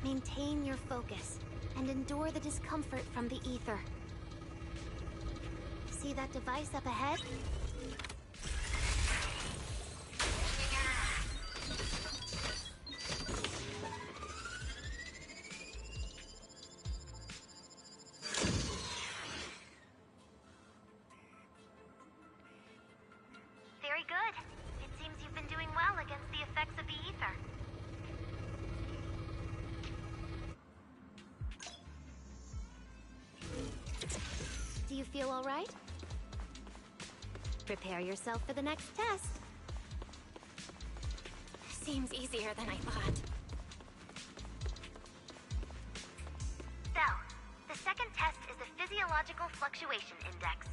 Maintain your focus and endure the discomfort from the ether. See that device up ahead? Very good. It seems you've been doing well against the effects of the ether. Do you feel all right? Prepare yourself for the next test. Seems easier than I thought. So, the second test is the physiological fluctuation index.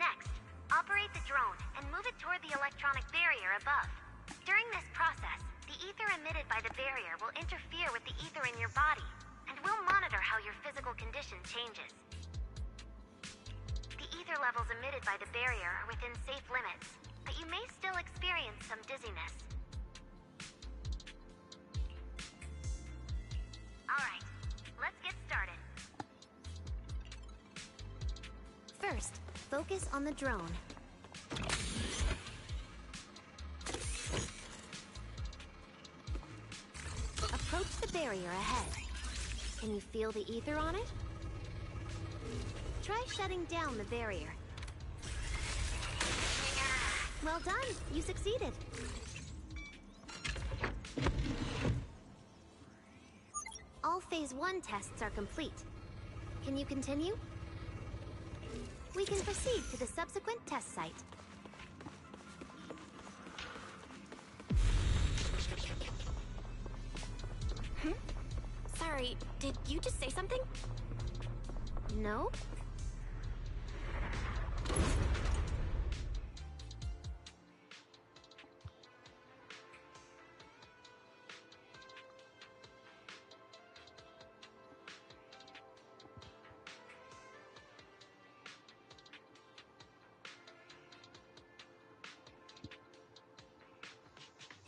Next, operate the drone and move it toward the electronic barrier above. During this process, the ether emitted by the barrier will interfere with the ether in your body, and we'll monitor how your physical condition changes. The ether levels emitted by the barrier are within safe limits, but you may still experience some dizziness. Alright, let's get started. First, focus on the drone. Approach the barrier ahead. Can you feel the ether on it? Try shutting down the barrier. Well done, you succeeded. All Phase 1 tests are complete. Can you continue? We can proceed to the subsequent test site. Sorry, did you just say something? No?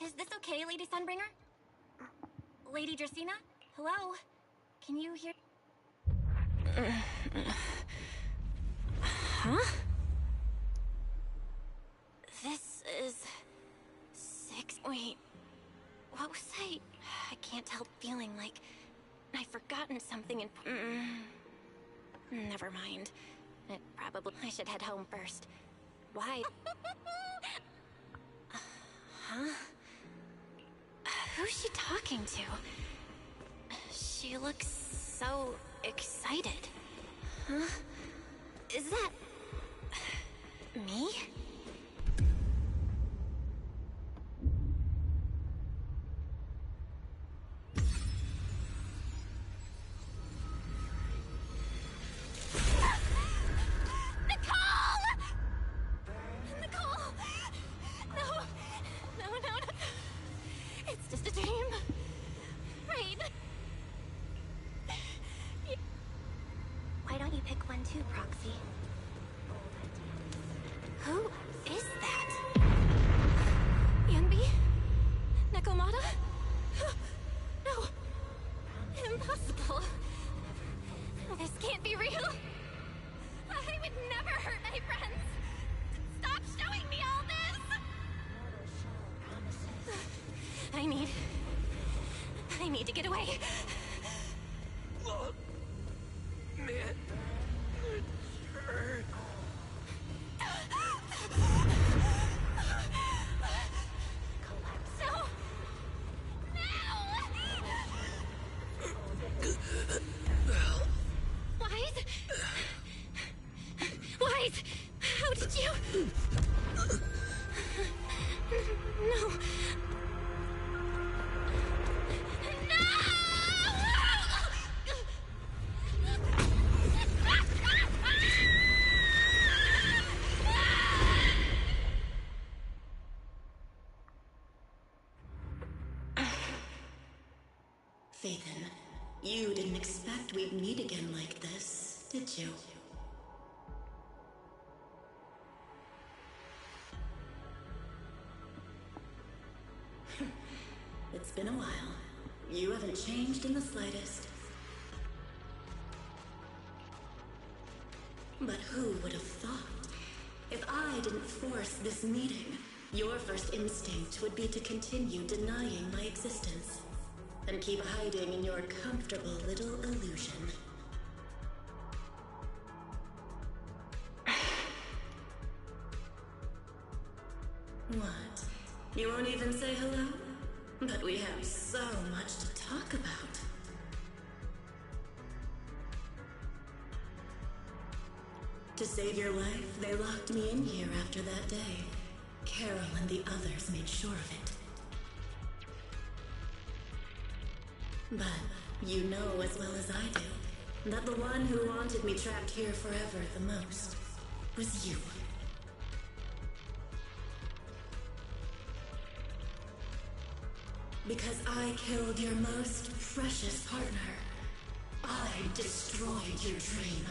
Is this okay, Lady Sunbringer? Lady Dracaena? Hello? Can you hear? Huh? This is... six... Wait... What was I can't help feeling like I've forgotten something and... Never mind. I should head home first. Why? Huh? Who's she talking to? She looks so excited. Huh? Is that... me? I need to get away. Oh, man. It hurt. No! Wise? Wise! How did you... No. Phaethon, you didn't expect we'd meet again like this, did you? It's been a while. You haven't changed in the slightest. But who would have thought? If I didn't force this meeting, your first instinct would be to continue denying my existence and keep hiding in your comfortable little illusion. What? You won't even say hello? But we have so much to talk about. To save your life, they locked me in here after that day. Carol and the others made sure of it. But you know as well as I do that the one who wanted me trapped here forever the most was you. Because I killed your most precious partner, I destroyed your dream.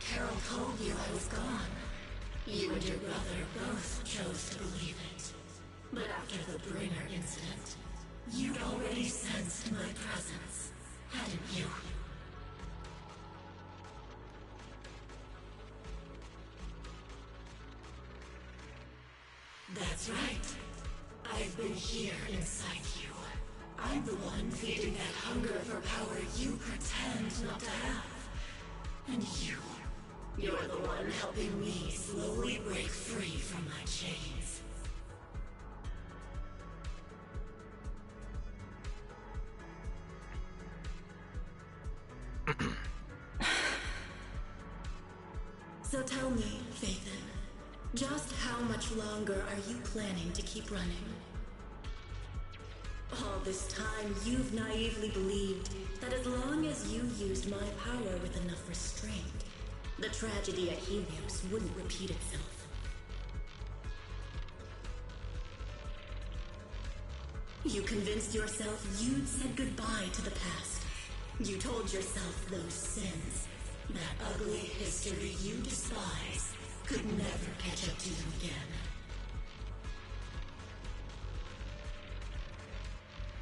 Carol told you I was gone. You and your brother both chose to believe it. But after the Bringer incident, you'd already sensed my presence, hadn't you? That's right. I've been here inside you. I'm the one feeding that hunger for power you pretend not to have. And you're the one helping me slowly break free from my chains. So tell me, Phaethon, just how much longer are you planning to keep running? All this time, you've naively believed that as long as you used my power with enough restraint, the tragedy at Helios wouldn't repeat itself. You convinced yourself you'd said goodbye to the past. You told yourself those sins, that ugly history you despise, could never catch up to you again.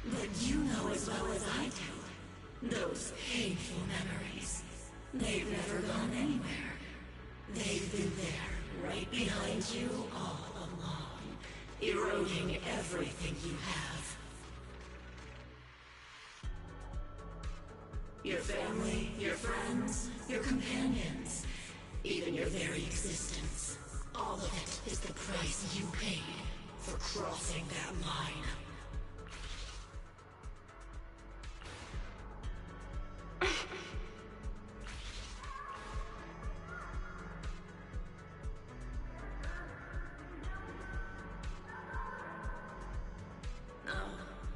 But you know as well as I do, those painful memories, they've never gone anywhere. They've been there, right behind you all along, eroding everything you have. Your family, your friends, your companions, even your very existence. All of it is the price you paid for crossing that line.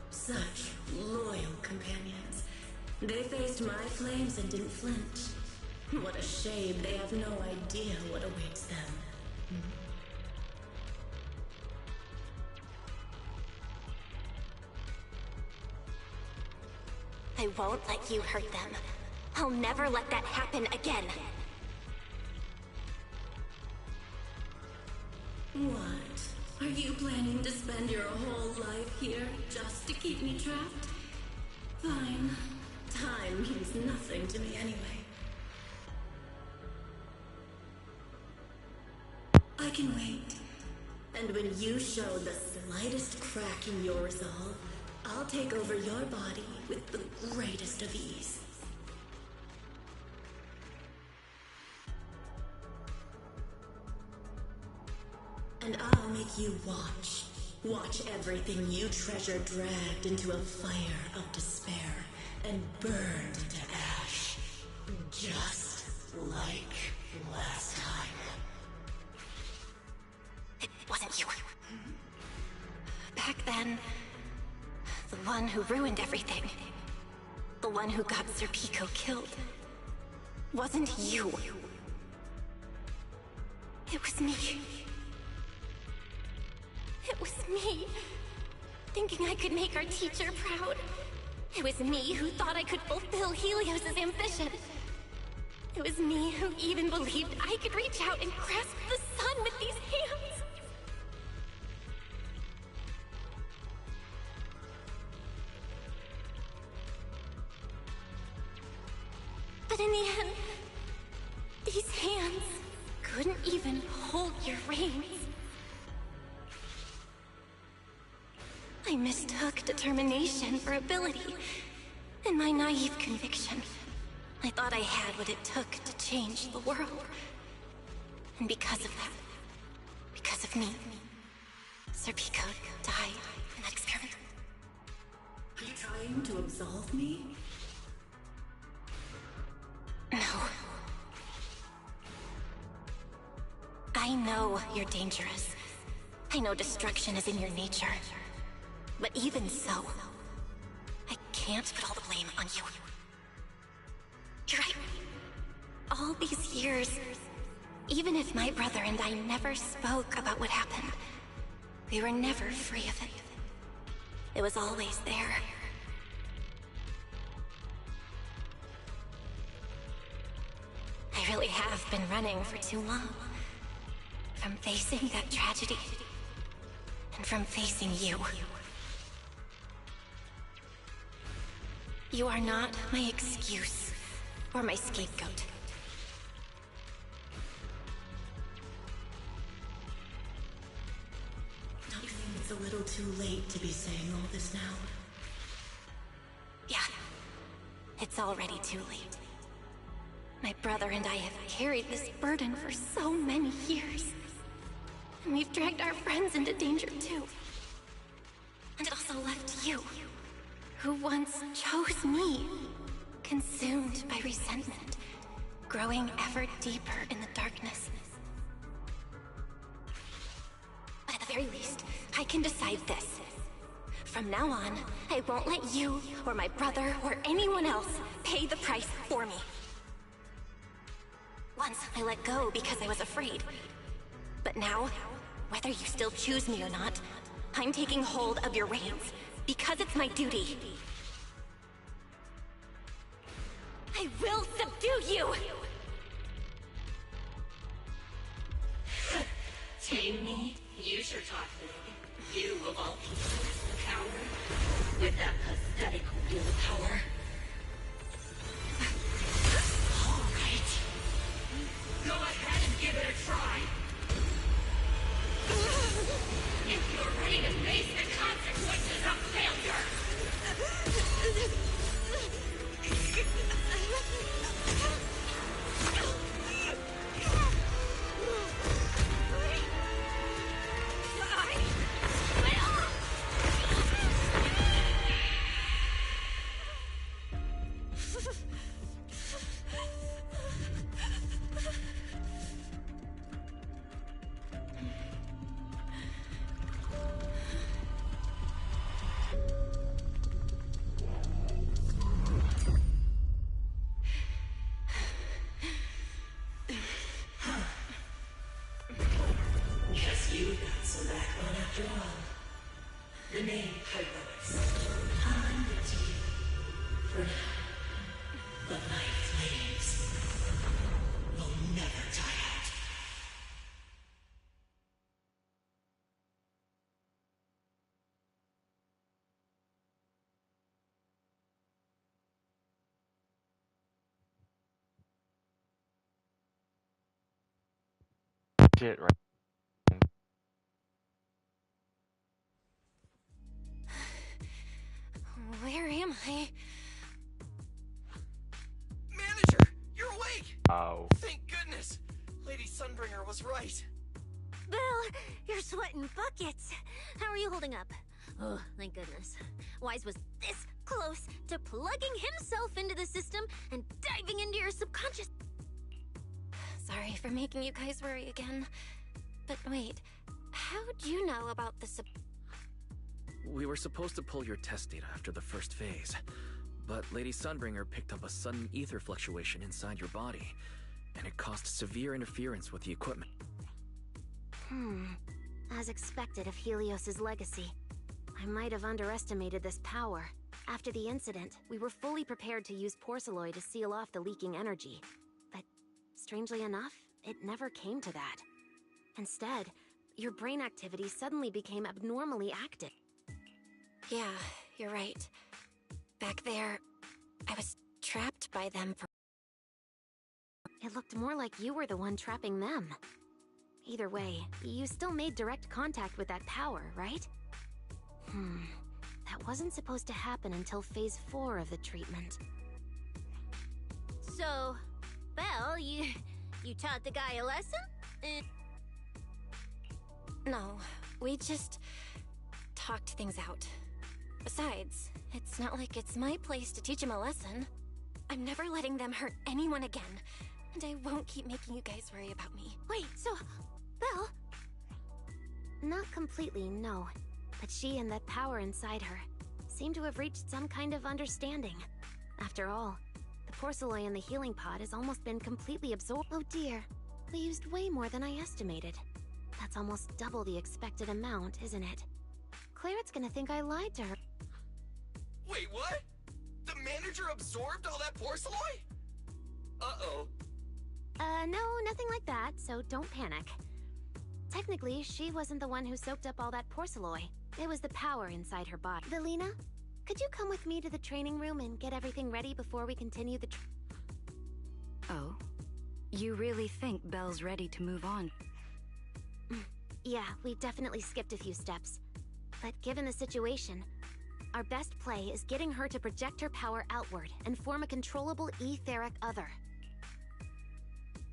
Such loyal companions. They faced my flames and didn't flinch. What a shame they have no idea what awaits them. I won't let you hurt them. I'll never let that happen again. What? Are you planning to spend your whole life here just to keep me trapped? Fine. Time means nothing to me anyway. I can wait. And when you show the slightest crack in your resolve, I'll take over your body with the greatest of ease. And I'll make you watch. Watch everything you treasure dragged into a fire of despair and burned into ash. Just like last time. It wasn't you. Back then, the one who ruined everything, the one who got Sir Pico killed, wasn't you. It was me. It was me, thinking I could make our teacher proud. It was me who thought I could fulfill Helios's ambition. It was me who even believed I could reach out and grasp the sun with these hands. But in the end, these hands couldn't even hold your reins. I mistook determination for ability. In my naive conviction, I thought I had what it took to change the world. And because of that, because of me, Sir Pico died in that experiment. Are you trying to absolve me? No. I know you're dangerous. I know destruction is in your nature. But even so, I can't put all the blame on you. You're right. All these years, even if my brother and I never spoke about what happened, we were never free of it. It was always there. I really have been running for too long. From facing that tragedy, and from facing you. You are not my excuse, or my scapegoat. Don't you think it's a little too late to be saying all this now? Yeah, it's already too late. My brother and I have carried this burden for so many years. And we've dragged our friends into danger too. And it also left you, who once chose me, consumed by resentment, growing ever deeper in the darkness. But at the very least, I can decide this. From now on, I won't let you, or my brother, or anyone else pay the price for me. Once I let go because I was afraid. But now, whether you still choose me or not, I'm taking hold of your reins, because it's my duty. I will subdue you! Tame me? You sure talk big. You of all people, coward. With that pathetic willpower. Alright. Go ahead and give it a try. If you're ready to face the consequences of failure. Guess you got some backbone after all. The name Heroics. I'm with you. For now. But my flames will never die out. Shit, right? Manager, you're awake! Oh. Thank goodness! Lady Sunbringer was right. Belle, you're sweating buckets. How are you holding up? Oh, thank goodness. Wise was this close to plugging himself into the system and diving into your subconscious. Sorry for making you guys worry again. But wait, how'd you know about the We were supposed to pull your test data after the first phase, but Lady Sunbringer picked up a sudden ether fluctuation inside your body, and it caused severe interference with the equipment. As expected of Helios's legacy, I might have underestimated this power. After the incident, we were fully prepared to use porcelloy to seal off the leaking energy. But strangely enough, it never came to that. Instead, your brain activity suddenly became abnormally active. Yeah, you're right. Back there, I was trapped by them for... It looked more like you were the one trapping them. Either way, you still made direct contact with that power, right? That wasn't supposed to happen until phase 4 of the treatment. So, Belle, you taught the guy a lesson? No, we just talked things out. Besides, it's not like it's my place to teach him a lesson. I'm never letting them hurt anyone again, and I won't keep making you guys worry about me. Wait, so, Belle? Not completely, no. But she and that power inside her seem to have reached some kind of understanding. After all, the porcelloy in the healing pod has almost been completely absorbed. Oh dear, we used way more than I estimated. That's almost double the expected amount, isn't it? Clarette's gonna think I lied to her. Wait, what? The manager absorbed all that porcelloy? Uh-oh. No, nothing like that, so don't panic. Technically, she wasn't the one who soaked up all that porcelloy. It was the power inside her body. Velina, could you come with me to the training room and get everything ready before we continue the Oh? You really think Belle's ready to move on? Yeah, we definitely skipped a few steps. But given the situation, our best play is getting her to project her power outward and form a controllable etheric other.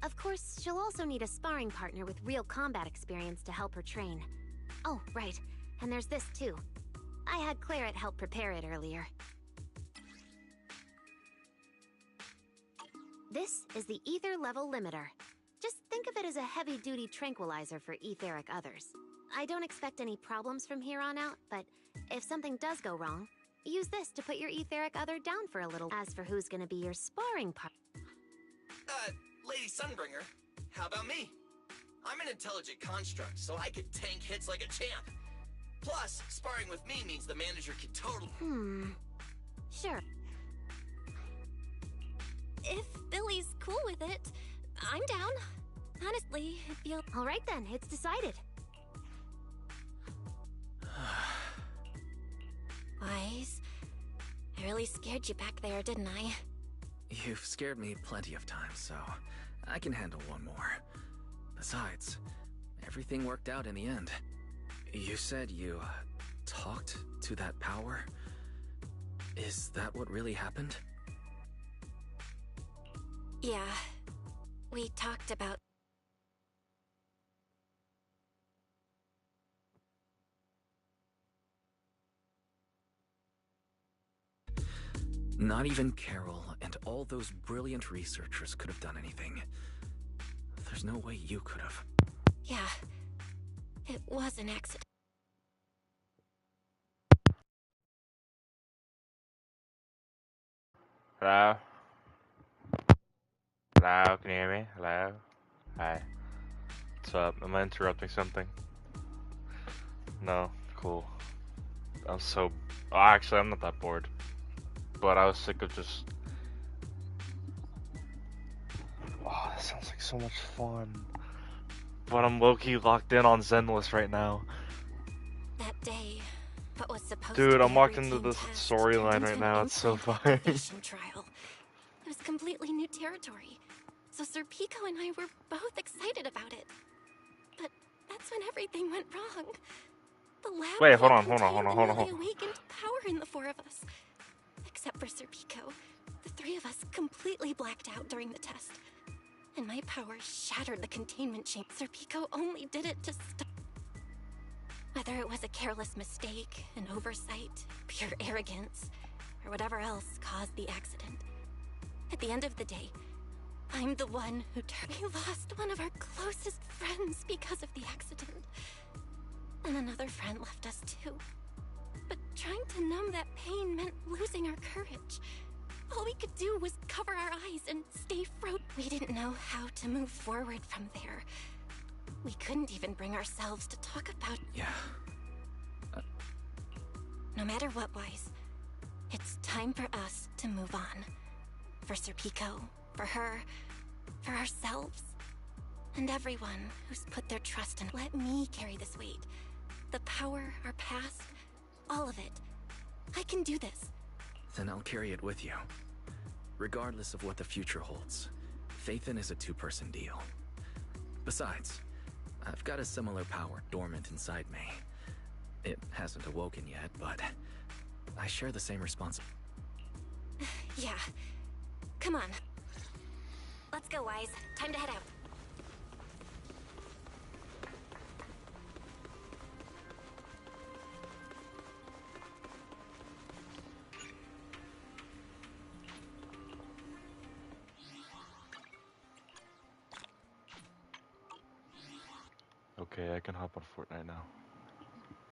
Of course, she'll also need a sparring partner with real combat experience to help her train. Oh, right. And there's this too. I had Clarette help prepare it earlier. This is the ether level limiter. Just think of it as a heavy-duty tranquilizer for etheric others. I don't expect any problems from here on out, but if something does go wrong, use this to put your etheric other down for a little. As for who's gonna be your sparring partner... Lady Sunbringer, how about me? I'm an intelligent construct, so I could tank hits like a champ. Plus, sparring with me means the manager can totally... Sure. If Billy's cool with it, I'm down. Honestly, it feels... Alright then, it's decided. Wise, I really scared you back there, didn't I? You've scared me plenty of times, so I can handle one more. Besides, everything worked out in the end. You said you talked to that power? Is that what really happened? Yeah, we talked about... Not even Carol and all those brilliant researchers could have done anything. There's no way you could have. Yeah, it was an accident. Hello? Hello, can you hear me? Hello? Hi. What's up? Am I interrupting something? No? Cool. I'm so... Oh, actually, I'm not that bored. But I was sick of just... Oh, that sounds like so much fun. But I'm low-key locked in on Zenless right now. That day, what was supposed Dude, to I'm be a locked into routine this test storyline turned right into now, an it's so implant fun. activation trial. It was completely new territory, so Sir Pico and I were both excited about it. But that's when everything went wrong. The lab Wait, hold on. awakened power in the four of us. except for Serpico. The three of us completely blacked out during the test. And my power shattered the containment chamber. Serpico only did it to stop. Whether it was a careless mistake, an oversight, pure arrogance, or whatever else caused the accident. At the end of the day, I'm the one who We lost one of our closest friends because of the accident. And another friend left us too. But trying to numb that pain meant losing our courage. All we could do was cover our eyes and stay frozen. We didn't know how to move forward from there. We couldn't even bring ourselves to talk about... Yeah. No matter what, Wise, it's time for us to move on. For Serpico, for her, for ourselves, and everyone who's put their trust in. Let me carry this weight. The power, our past, all of it. I can do this. Then I'll carry it with you. Regardless of what the future holds, Phaethon is a two-person deal. Besides, I've got a similar power dormant inside me. It hasn't awoken yet, but I share the same responsibility. Yeah. Come on. Let's go, Wise. Time to head out. Okay, I can hop on Fortnite now.